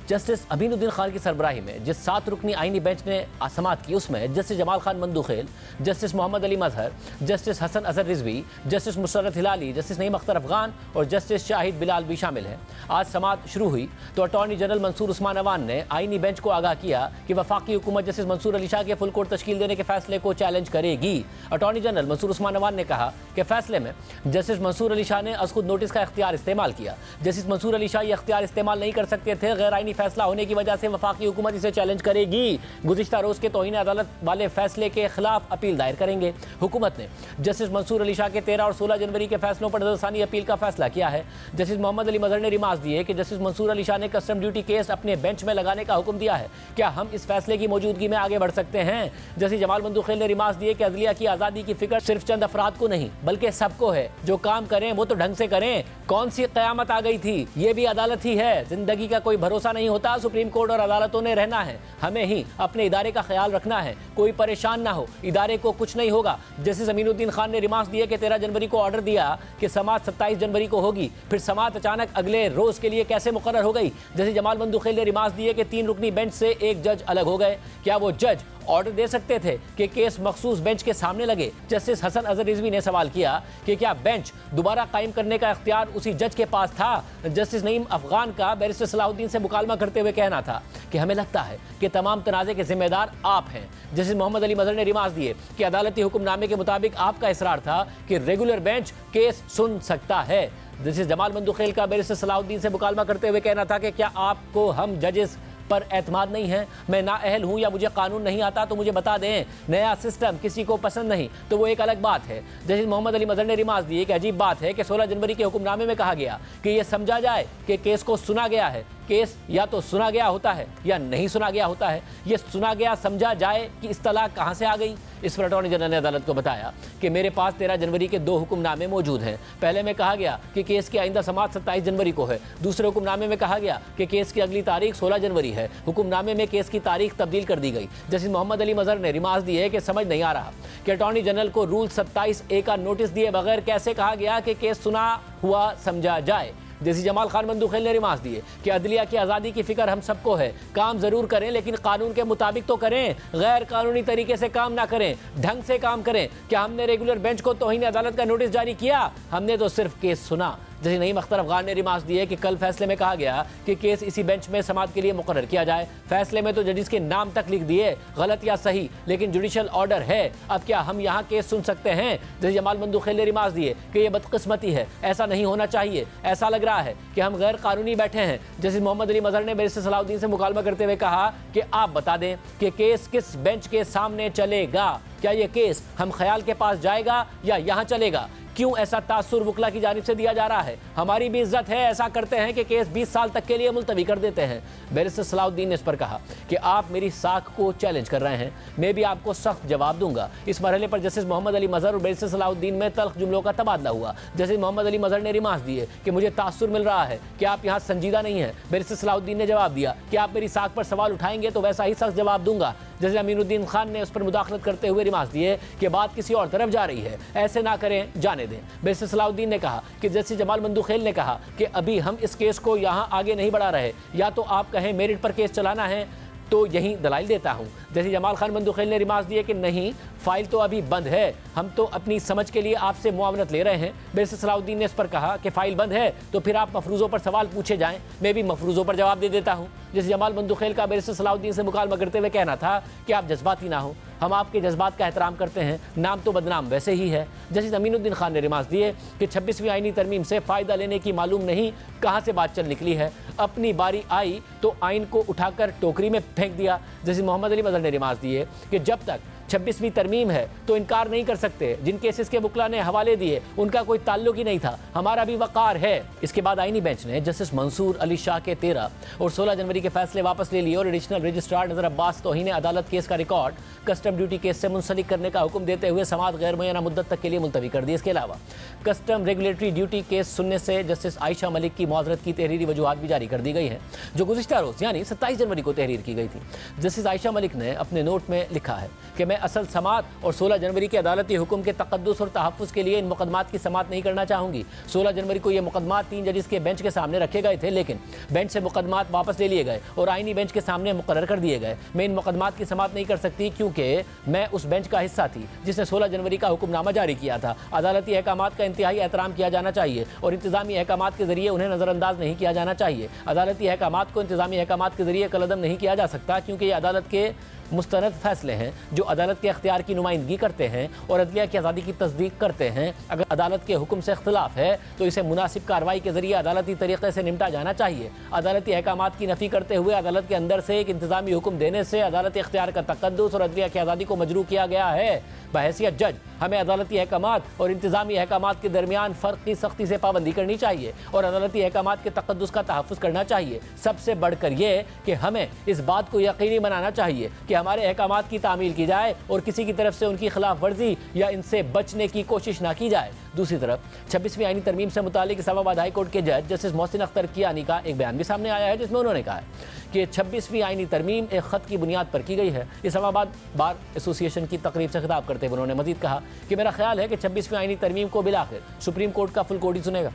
जस्टिस अमीनुद्दीन खान की सरबराही में जिस 7 रुकनी आईनी बेंच ने समाअत की उसमें justice Jamal Khan Mandokhel, justice Mohammad Ali Mazhar, justice Hasan Azhar Rizvi, justice Musarrat Hilali, justice Naeem Akhtar Afghan और जस्टिस शाहिद बिलाल भी शामिल हैं। आज समाअत शुरू हुई तो अटॉर्नी जनरल मंसूर उस्मान अवान ने आईनी बेंच को आगाह किया कि वफाकी हुकूमत जस्टिस मंसूर अली शाह के फुल कोर्ट तश्कील देने के फैसले को चैलेंज करेगी। अटॉर्नी जनरल मंसूर उस्मान अवान ने कहा कि फैसले में जस्टिस मंसूर अली शाह ने अज़ खुद नोटिस का इख्तियार इस्तेमाल किया। जस्टिस मंसूर अली शाह ये इख्तियार इस्तेमाल नहीं कर सकते थे, गैर आईनी फैसला होने की वजह से वफाकी हुकूमत इसे चैलेंज करेगी। गुज़िश्ता रोज़ के तौहीन अदालत वाले फैसले के खिलाफ अपील दायर करेंगे। हुकूमत ने जस्टिस मंसूर अली शाह के 13 और 16 जनवरी के फैसलों पर नज़रसानी अपील का फैसला किया है। जस्टिस मोहम्मद अली मजहर ने रिमार्क्स दिए कि जस्टिस मंसूर अली शाह ने कस्टम ड्यूटी केस अपने बेंच में लगाने का हुक्म दिया है, क्या हम इस फैसले की मौजूदगी में आगे बढ़ सकते हैं? जस्टिस जमाल मंदूखेल ने रिमार्क्स दिए कि अदलिया की आज़ादी की फिक्र सिर्फ चंद अफराद को नहीं बल्कि सबको है, जो काम करें वो तो ढंग से करें। कौन सी क़यामत आ गई थी? ये भी अदालत ही है। जिंदगी का कोई भरोसा नहीं होता। सुप्रीम कोर्ट और अदालतों ने रहना है, हमें ही अपने इदारे का ख्याल रखना है, कोई परेशान ना हो, इदारे को कुछ नहीं होगा। जस्टिस अमीनुद्दीन खान ने रिमार्क्स दिए कि 13 जनवरी को ऑर्डर दिया कि समाअत 27 जनवरी को होगी, फिर समाअत अचानक अगले रोज के लिए कैसे मुकर्रर हो गई? जस्टिस जमाल मंदूखेल ने रिमार्क्स दिए कि 3 रुकनी बेंच से एक जज अलग हो गए, क्या वो जज ऑर्डर दे सकते थे कि केस मखसूस बेंच के सामने लगे? जस्टिस हसन अजहर रिजवी ने सवाल किया कि क्या बेंच दोबारा कायम करने का इख्तियार उसी जज के पास था? जस्टिस नईम अफगान का बैरिस्टर सलाहुद्दीन से मुकालमा करते हुए कहना था कि हमें लगता है कि तमाम तनाज़े के जिम्मेदार आप हैं। जस्टिस मोहम्मद अली मजहर ने रिमार्क्स दिए कि अदालती हुक्मनामे के मुताबिक आपका इसरार था कि रेगुलर बेंच केस सुन सकता है। जस्टिस जमाल मंदूखेल का बैरिस्टर सलाहुद्दीन से मुकालमा करते हुए कहना था कि क्या आपको हम जजेस पर एतमाद नहीं है? मैं नाअहल हूँ या मुझे कानून नहीं आता तो मुझे बता दें। नया सिस्टम किसी को पसंद नहीं तो वो एक अलग बात है। जस्टिस मोहम्मद अली मजहर ने रिमार्क्स दिए कि अजीब बात है कि 16 जनवरी के हुक्मनामे में कहा गया कि यह समझा जाए कि केस को सुना गया है। केस या तो सुना गया होता है या नहीं सुना गया होता है। ये सुना गया समझा जाए कि इस्तलाह कहाँ से आ गई? इस पर अटॉर्नी जनरल ने अदालत को बताया कि मेरे पास 13 जनवरी के 2 हुक्मनामे मौजूद हैं। पहले में कहा गया कि केस की आइंदा समाअत 27 जनवरी को है। दूसरे हुक्मनामे में कहा गया कि केस की अगली तारीख 16 जनवरी है। हुक्मनामे में केस की तारीख तब्दील कर दी गई। जस्टिस मोहम्मद अली मजहर ने रिमार्क्स दिए कि समझ नहीं आ रहा कि अटॉर्नी जनरल को रूल 27A का नोटिस दिए बगैर कैसे कहा गया कि केस सुना हुआ समझा जाए। जस्टिस जमाल खान मंदूखेल ने रिमार्क्स दिए कि अदलिया की आज़ादी की फिक्र हम सबको है, काम ज़रूर करें लेकिन कानून के मुताबिक तो करें, गैर कानूनी तरीके से काम ना करें, ढंग से काम करें। क्या हमने रेगुलर बेंच को तौहीन अदालत का नोटिस जारी किया? हमने तो सिर्फ केस सुना। जस्टिस नईम अख्तर अफगान ने रिमार्क्स दिए कि कल फैसले में कहा गया कि केस इसी बेंच में समाअत के लिए मुकर्रर किया जाए। फैसले में तो जजिस के नाम तक लिख दिए, गलत या सही, लेकिन जुडिशल ऑर्डर है। अब क्या हम यहाँ केस सुन सकते हैं? जस्टिस जमाल मंदूखेल ने रिमार्क्स दिए कि यह बदकिस्मती है, ऐसा नहीं होना चाहिए। ऐसा लग रहा है कि हम गैर कानूनी बैठे हैं। जस्टिस मोहम्मद अली मजहर ने बैरिस्टर सलाहुद्दीन से मुकालमा करते हुए कहा कि आप बता दें कि केस किस बेंच के सामने चलेगा? क्या ये केस हम ख्याल के पास जाएगा या यहाँ चलेगा? क्यों ऐसा तासुर वकला की जानिब से दिया जा रहा है? हमारी भी इज्जत है, ऐसा करते हैं कि केस 20 साल तक के लिए मुलतवी कर देते हैं। बैरिस्टर सलाहुद्दीन ने इस पर कहा कि आप मेरी साख को चैलेंज कर रहे हैं, मैं भी आपको सख्त जवाब दूंगा। इस मरहले पर जस्टिस मोहम्मद अली मजहर और बैरिस्टर सलाहुद्दीन में तल्ख जुमलों का तबादला हुआ। जस्टिस मोहम्मद अली मजहर ने रिमार्क्स दिए कि मुझे तासुर मिल रहा है कि आप यहाँ संजीदा नहीं हैं। बैरिस्टर सलाहुद्दीन ने जवाब दिया कि आप मेरी साख पर सवाल उठाएंगे तो वैसा ही सख्त जवाब दूंगा। जैसे अमीनुद्दीन खान ने उस पर मुदाखलत करते हुए रिमार्क्स दिए कि बात किसी और तरफ जा रही है, ऐसे ना करें, जाने दें। बैरिस्टर सलाउद्दीन ने कहा कि जस्टिस जमाल मंदुखेल ने कहा कि अभी हम इस केस को यहाँ आगे नहीं बढ़ा रहे, या तो आप कहें मेरिट पर केस चलाना है तो यही दलाइल देता हूँ। जैसे जमाल खान मंदुखेल ने रिमार्क्स दिए कि नहीं, फाइल तो अभी बंद है, हम तो अपनी समझ के लिए आपसे मुआवनत ले रहे हैं। बैरिस्टर सलाउद्दीन ने इस पर कहा कि फाइल बंद है तो फिर आप मफरूज़ों पर सवाल पूछे जाएं, मैं भी मफरूज़ों पर जवाब दे देता हूँ। जैसे जमाल मंदुखेल का बैरिस्टर सलाउद्दीन से मुकालमा करते हुए कहना था कि आप जज्बाती ना हो, हम आपके जज्बात का एहतराम करते हैं, नाम तो बदनाम वैसे ही है। जस्टिस अमीनुद्दीन खान ने रिमार्क्स दिए कि 26वीं आईनी तरमीम से फ़ायदा लेने की मालूम नहीं कहाँ से बात चल निकली है, अपनी बारी आई तो आइन को उठाकर टोकरी में फेंक दिया। जस्टिस मोहम्मद अली मजहर ने रिमार्क्स दिए कि जब तक 26वीं तरमीम है तो इनकार नहीं कर सकते, जिन केसेस के वकला ने हवाले दिए उनका कोई ताल्लुक ही नहीं था, हमारा भी वक़ार है। इसके बाद आईनी बेंच ने जस्टिस मंसूर अली शाह के 13 और 16 जनवरी के फैसले वापस ले लिए और एडिशनल रजिस्ट्रार नज़र अब्बास तौहीन अदालत केस का रिकॉर्ड कस्टम ड्यूटी केस से मुंसलिक करने का हुक्म देते हुए समाअत गैर मुअय्यना मुद्दत तक के लिए मुलतवी कर दी। इसके अलावा कस्टम रेगुलेटरी ड्यूटी केस सुनने से जस्टिस आयशा मलिक की मुआज़रत की तहरीरी वजूहात भी जारी कर दी गई है, जो गुज़िश्ता रोज़ यानी 27 जनवरी को तहरीर की गई थी। जस्टिस आयशा मलिक ने अपने नोट में लिखा है कि मैं असल समाअत और 16 जनवरी के अदालती हुक्म के तक़द्दुस और तहफ़्फ़ुज़ के लिए इन मुकदमात की समाअत नहीं करना चाहूँगी। 16 जनवरी को ये मुकदमात 3 जजिस के बेंच के सामने रखे गए थे, लेकिन बेंच से मुकदमात वापस ले लिए गए और आईनी बेंच के सामने मुकर्रर कर दिए गए। मैं इन मुकदमात की समाअत नहीं कर सकती क्योंकि मैं उस बेंच का हिस्सा थी जिसने 16 जनवरी का हुक्मनामा जारी किया था। अदालती अहकामात का इंतहाई एहतराम किया जाना चाहिए और इंतज़ामी अहकामात के ज़रिए उन्हें नज़रअंदाज नहीं किया जाना चाहिए। अदालती अहकामात को इंतज़ामी अहकामात के ज़रिए कलअदम नहीं किया जा सकता क्योंकि ये अदालत के मुस्तनद फैसले हैं जो अदालत के अख्तियार की नुमाइंदगी करते हैं और अदलिया की आज़ादी की तस्दीक करते हैं। अगर अदालत के हुक्म से इख्तिलाफ है तो इसे मुनासिब कार्रवाई के ज़रिए अदालती तरीक़े से निपटा जाना चाहिए। अदालती अहकामात की नफ़ी करते हुए अदालत के अंदर से एक इंतज़ामी हुक्म देने से अदालती इख्तियार का तक़द्दुस और अदलिया की आज़ादी को मजरू किया गया है। बहैसियत जज हमें अदालती अहकामात और इंतज़ामी अहकामात के दरमियान फ़र्क की सख्ती से पाबंदी करनी चाहिए और अदालती अहकामात के तक़द्दुस का तहफ़्फ़ुज़ करना चाहिए। सबसे बढ़कर ये कि हमें इस बात को यकीनी बनाना चाहिए कि हमारे अहकामात की तामील की जाए और किसी की तरफ से उनकी खिलाफ वर्जी या इनसे बचने की कोशिश ना की जाए। दूसरी तरफ 26वीं आईनी तरमीम से मुतालिक इस्लामाबाद हाई कोर्ट के जज जस्टिस मोहसिन अख्तर कियानी का एक बयान भी सामने आया है जिसमें उन्होंने कहा है कि 26वीं आईनी तरमीम एक ख़त की बुनियाद पर की गई है। इस्लामाबाद बार एसोसिएशन की तकरीब से खिताब करते हुए उन्होंने मजीद कहा कि मेरा ख्याल है कि 26वीं आईनी तरमीम को बिलाखिर सुप्रीम कोर्ट का फुल कोर्ट ही सुनेगा।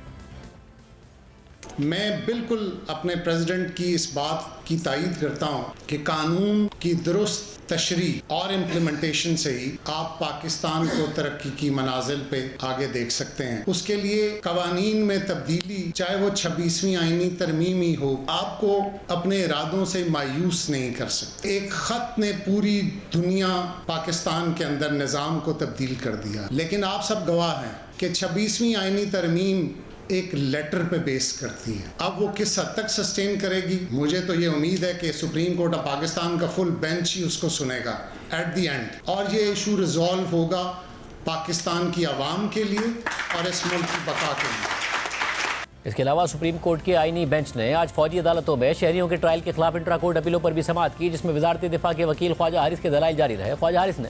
मैं बिल्कुल अपने प्रेसिडेंट की इस बात की तायीद करता हूँ कि कानून की दुरुस्त तशरी और इम्प्लीमेंटेशन से ही आप पाकिस्तान को तरक्की की मनाजिल पे आगे देख सकते हैं। उसके लिए कवानीन में तब्दीली, चाहे वो 26वीं आईनी तरमीम ही हो, आपको अपने इरादों से मायूस नहीं कर सकते। एक ख़त ने पूरी दुनिया पाकिस्तान के अंदर निज़ाम को तब्दील कर दिया, लेकिन आप सब गवाह हैं कि 26वीं आईनी तरमीम एक लेटर पे बेस करती है। अब वो किस हद तक सस्टेन करेगी, मुझे तो ये उम्मीद है कि सुप्रीम कोर्ट ऑफ पाकिस्तान का फुल बेंच ही उसको सुनेगा एट द एंड, और ये इशू रिजॉल्व होगा पाकिस्तान की आवाम के लिए और इस मुल्क की बका के लिए। इसके अलावा सुप्रीम कोर्ट के आईनी बेंच ने आज फौजी अदालतों में शहरियों के ट्रायल के खिलाफ इंट्रा कोर्ट अपीलों पर भी समाअत की, जिसमें वजारत दिफा के वकील ख्वाजा हारिस के दलाइल जारी रहे। ख्वाजा हारिस ने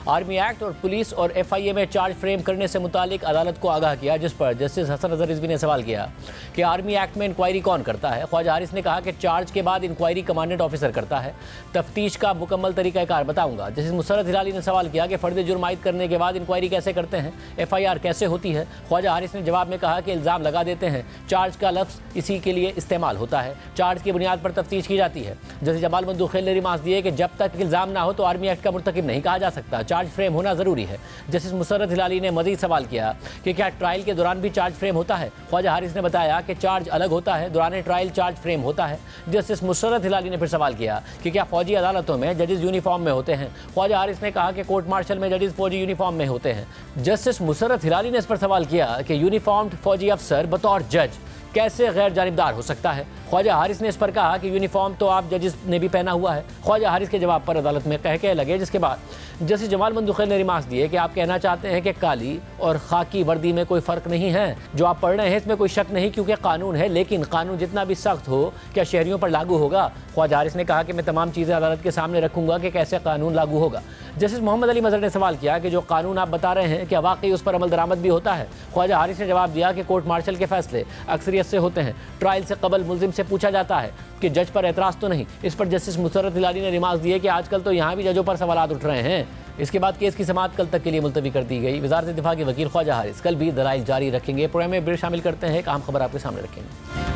आर्मी एक्ट और पुलिस और FIA में चार्ज फ्रेम करने से मुतालिक अदालत को आगाह किया, जिस पर जस्टिस हसन अजहर रिजवी ने सवाल किया कि आर्मी एक्ट में इंक्वायरी कौन करता है। ख्वाजा हारिस ने कहा कि चार्ज के बाद इंक्वायरी कमांडेंट ऑफिसर करता है, तफ्तीश का मुकम्मल तरीक़ाकार बताऊंगा। जस्टिस मुसर्रत हिलाली ने सवाल किया कि फ़र्द जुर्म आयद करने के बाद इंक्वायरी कैसे करते हैं, FIR कैसे होती है। ख्वाजा हारिस ने जवाब में कहा कि इल्ज़ाम लगा देते हैं, चार्ज का लफ्ज़ इसी के लिए इस्तेमाल होता है, चार्ज की बुनियाद पर तफ्तीश की जाती है। जस्टिस जमाल मंदुखेल ने रिमार्क्स दिए कि जब तक इल्ज़ाम ना हो तो आर्मी एक्ट का मुर्तकिब नहीं कहा जा सकता, चार्ज फ्रेम होना ज़रूरी है। जस्टिस मुसर्रत हिलाली ने मज़ीद सवाल किया कि क्या ट्रायल के दौरान भी चार्ज फ्रेम होता है। ख्वाजा हारिस ने बताया कि चार्ज अलग होता है, दौरान ट्रायल चार्ज फ्रेम होता है। जस्टिस मुसर्रत हिलाली ने फिर सवाल किया कि क्या फौजी अदालतों में जजेस यूनिफॉर्म में होते हैं। ख्वाजा हारिस ने कहा कि कोर्ट मार्शल में जजेस फौजी यूनिफॉर्म में होते हैं। जस्टिस मुसर्रत हिलाली ने इस पर सवाल किया कि यूनिफॉर्म्ड फौजी अफसर बतौर जज कैसे गैर जानिबदार हो सकता है। ख्वाजा हारिस ने इस पर कहा कि यूनिफॉर्म तो आप जजेस ने भी पहना हुआ है। ख्वाजा हारिस के जवाब पर अदालत में कह लगे, जिसके बाद जस्टिस जमाल मंदुखेल ने रिमार्क्स दिए कि आप कहना चाहते हैं कि काली और खाकी वर्दी में कोई फ़र्क नहीं है, जो आप पढ़ रहे हैं इसमें कोई शक नहीं क्योंकि कानून है, लेकिन कानून जितना भी सख्त हो क्या शहरियों पर लागू होगा। ख्वाजा हारिस ने कहा कि मैं तमाम चीज़ें अदालत के सामने रखूंगा कि कैसे कानून लागू होगा। जस्टिस मोहम्मद अली मजहर ने सवाल किया कि जो कानून आप बता रहे हैं क्या वाकई उस पर अमल दरामद भी होता है। ख्वाजा हारिस ने जवाब दिया कि कोर्ट मार्शल के फैसले अक्सरियत से होते हैं, ट्रायल से कबल मुलजिम से पूछा जाता है कि जज पर एतराज़ तो नहीं। इस पर जस्टिस मुसर्रत हिलाली ने रिमार्क्स दिए कि आजकल तो यहाँ भी जजों पर सवाल उठ रहे हैं। इसके बाद केस की समाअत कल तक के लिए मुलतवी कर दी गई। वज़ारत दिफा के वकील ख्वाजा हारिस कल भी दलाइल जारी रखेंगे। प्रोग्राम में ब्रेक शामिल करते हैं, एक अहम खबर आपके सामने रखेंगे।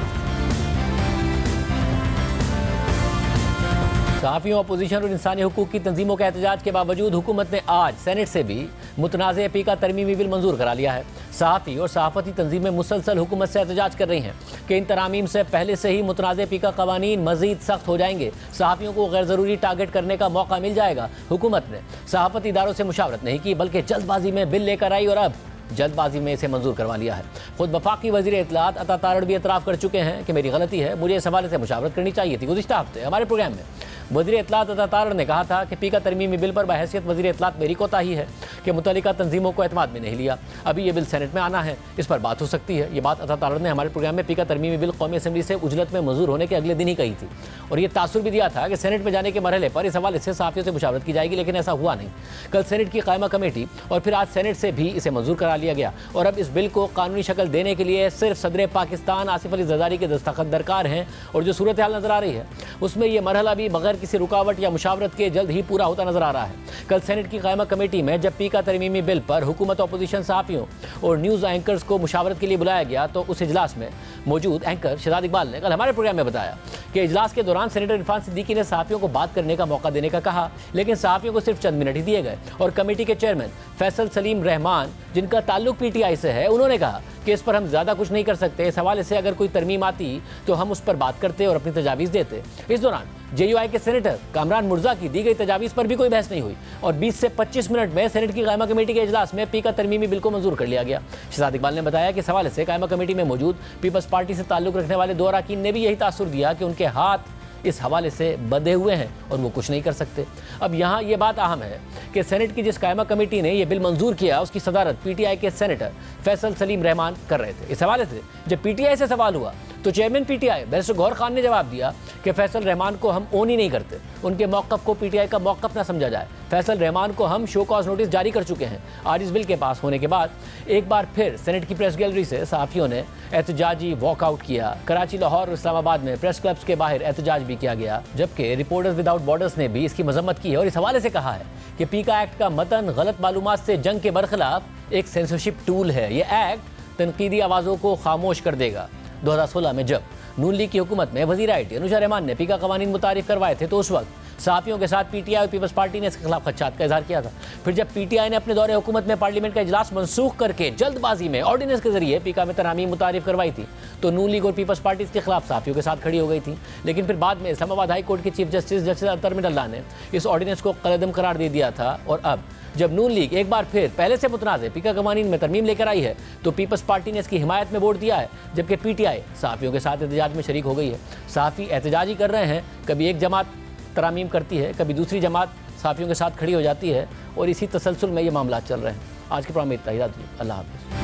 सहाफ़ियों, अपोजिशन और इंसानी हुकूक की तंजीमों के एहतजाज के बावजूद हुकूमत ने आज सेनेट से भी मुतनाज़ पीका तरमीमी बिल मंजूर करा लिया है। सहाफ़ी और सहाफ़ती तंजीमें मुसलसल हुकूमत से एहतजाज कर रही हैं कि इन तरामीम से पहले से ही मुतनाज़ पीका कवानीन मज़ीद सख्त हो जाएंगे, सहाफ़ियों को गैर ज़रूरी टारगेट करने का मौका मिल जाएगा। हुकूमत ने सहाफ़ती इदारों से मुशावरत नहीं की, बल्कि जल्दबाजी में बिल लेकर आई और अब जल्दबाजी में इसे मंजूर करवा लिया है। खुद वफाकी वज़ीर इत्तलात अता तारड़ भी एतराफ़ कर चुके हैं कि मेरी गलती है, मुझे इस हवाले से मुशावरत करनी चाहिए थी। गुज़िश्ता हफ्ते हमारे प्रोग्राम में वज़ीर इत्तलात अता तारड़ ने कहा था कि पीका तरमीमी बिल पर बहैसियत वज़ीर इत्तलात मेरी कोताही है कि मुतल्लिका तंजीमों को एतमाद में नहीं लिया। अभी ये बिल सेनेट में आना है, इस पर बात हो सकती है। ये बात अता तारड़ ने हमारे प्रोग्राम में पीका तरमीमी बिल कौमी असम्बली से उजलत में मंजूर होने के अगले दिन ही कही थी और ये तासुर भी दिया था कि सेनेट में जाने के मरहले पर इस हवाले से सहाफ़ियों से मुशावरत की जाएगी, लेकिन ऐसा हुआ नहीं। कल सेनेट की कायमा कमेटी और फिर आज सेनेट से भी इसे मंजूर करा लिया गया और अब इस बिल को कानूनी शक्ल देने के लिए सिर्फ सदर पाकिस्तान आसिफ अली ज़रदारी के दस्तखत दरकार हैं और जो सूरत हाल नजर आ रही है उसमें यह मरहला भी बगैर किसी रुकावट या मुशावरत के जल्द ही पूरा होता नजर आ रहा है। कल सेनेट की कायमा कमेटी में जब पीका तरमीमी बिल पर हुकूमत अपोजिशन सहाफ़ियों और न्यूज़ एंकर्स को मुशावरत के लिए बुलाया गया तो उस इजलास में मौजूद एंकर शहजाद इकबाल ने कल हमारे प्रोग्राम में बताया कि इजलास के दौरान सेनेटर इरफान सिद्दीकी ने सहाफ़ियों को बात करने का मौका देने का कहा, लेकिन सहाफ़ियों को सिर्फ चंद मिनट ही दिए गए और कमेटी के चेयरमैन फैसल सलीम रहमान, जिनका ताल्लुक पीटीआई से है, उन्होंने कहा कि इस पर हम ज़्यादा कुछ नहीं कर सकते। इस हवाले से अगर कोई तरमीम आती तो हम उस पर बात करते और अपनी तजावीज़ देते। इस दौरान JUI के सेनेटर कामरान मुर्जा की दी गई तजावीज़ पर भी कोई बहस नहीं हुई और 20 से 25 मिनट में सेनेट की कायमा कमेटी के इजलास में पीका तरमीमी बिल को मंजूर कर लिया गया। शहजाद इकबाल ने बताया कि इस हवाले से कायमा कमेटी में मौजूद पीपल्स पार्टी से ताल्लुक़ रखने वाले 2 अरकान ने भी यही तासुर दिया कि उनके हाथ इस हवाले से बंधे हुए हैं और वो कुछ नहीं कर सकते। अब यहाँ ये बात अहम है कि सेनेट की जिस कायमा कमेटी ने यह बिल मंजूर किया उसकी सदारत PTI के सेनेटर फैसल सलीम रहमान कर रहे थे। इस हवाले से जब PTI से सवाल हुआ तो chairman PTI barrister Gauhar Khan ने जवाब दिया कि फैसल रहमान को हम ओन ही नहीं करते, उनके मौक़िफ़ को PTI का मौक़िफ़ ना समझा जाए। फैसल रहमान को हम शो कॉज नोटिस जारी कर चुके हैं। आज इस बिल के पास होने के बाद एक बार फिर सेनेट की प्रेस गैलरी से सहाफ़ियों ने एहतजाजी वॉकआउट किया। कराची, लाहौर और इस्लामाबाद में प्रेस क्लब्स के बाहर एहतजाज भी किया गया, जबकि रिपोर्टर्स विदाउट बॉर्डर्स ने भी इसकी मजम्मत की है और इस हवाले से कहा है कि पीका एक्ट का मतन गलत मालूमात से जंग के बरखिलाफ एक सेंसरशिप टूल है। ये एक्ट तनकीदी आवाज़ों को खामोश कर देगा। 2016 में जब नून लीग की हुकूमत में वज़ीर IT अनुशा रहमान ने पीका कवानीन मुतारिफ करवाए थे तो उस वक्त सहाफ़ियों के साथ PTI और पीपल्स पार्टी ने इसके खिलाफ खदशात का इजहार किया था। फिर जब PTI ने अपने दौरे हुकूमत में पार्लियामेंट का इजलास मनसूख करके जल्दबाजी में ऑर्डिनेंस के जरिए पीका में तरामीम मुतारिफ करवाई थी तो नून लीग और पीपल्स पार्टी इसके खिलाफ सहाफ़ियों के साथ खड़ी हो गई थी। लेकिन फिर बाद में इस्लामाबाद हाई कोर्ट के चीफ जस्टिस अतर मिडल्ला ने इस ऑर्डिनेंस को कलअदम करार दे दिया था और अब जब नून लीग एक बार फिर पहले से मुतनाज़ पीका कवानीन में तरमीम लेकर आई है तो पीपल्स पार्टी ने इसकी हिमायत में वोट दिया है, जबकि PTI सहाफ़ियों के साथ एहतजाज में शरीक हो गई है। सहाफ़ी एहतजाज ही कर रहे हैं, कभी एक जमात तरामीम करती है, कभी दूसरी जमात सहाफ़ियों के साथ खड़ी हो जाती है और इसी तसलसल में ये मामला चल रहे हैं। आज के प्रोग्राम में इतना ही। अल्लाह हाफ़िज़।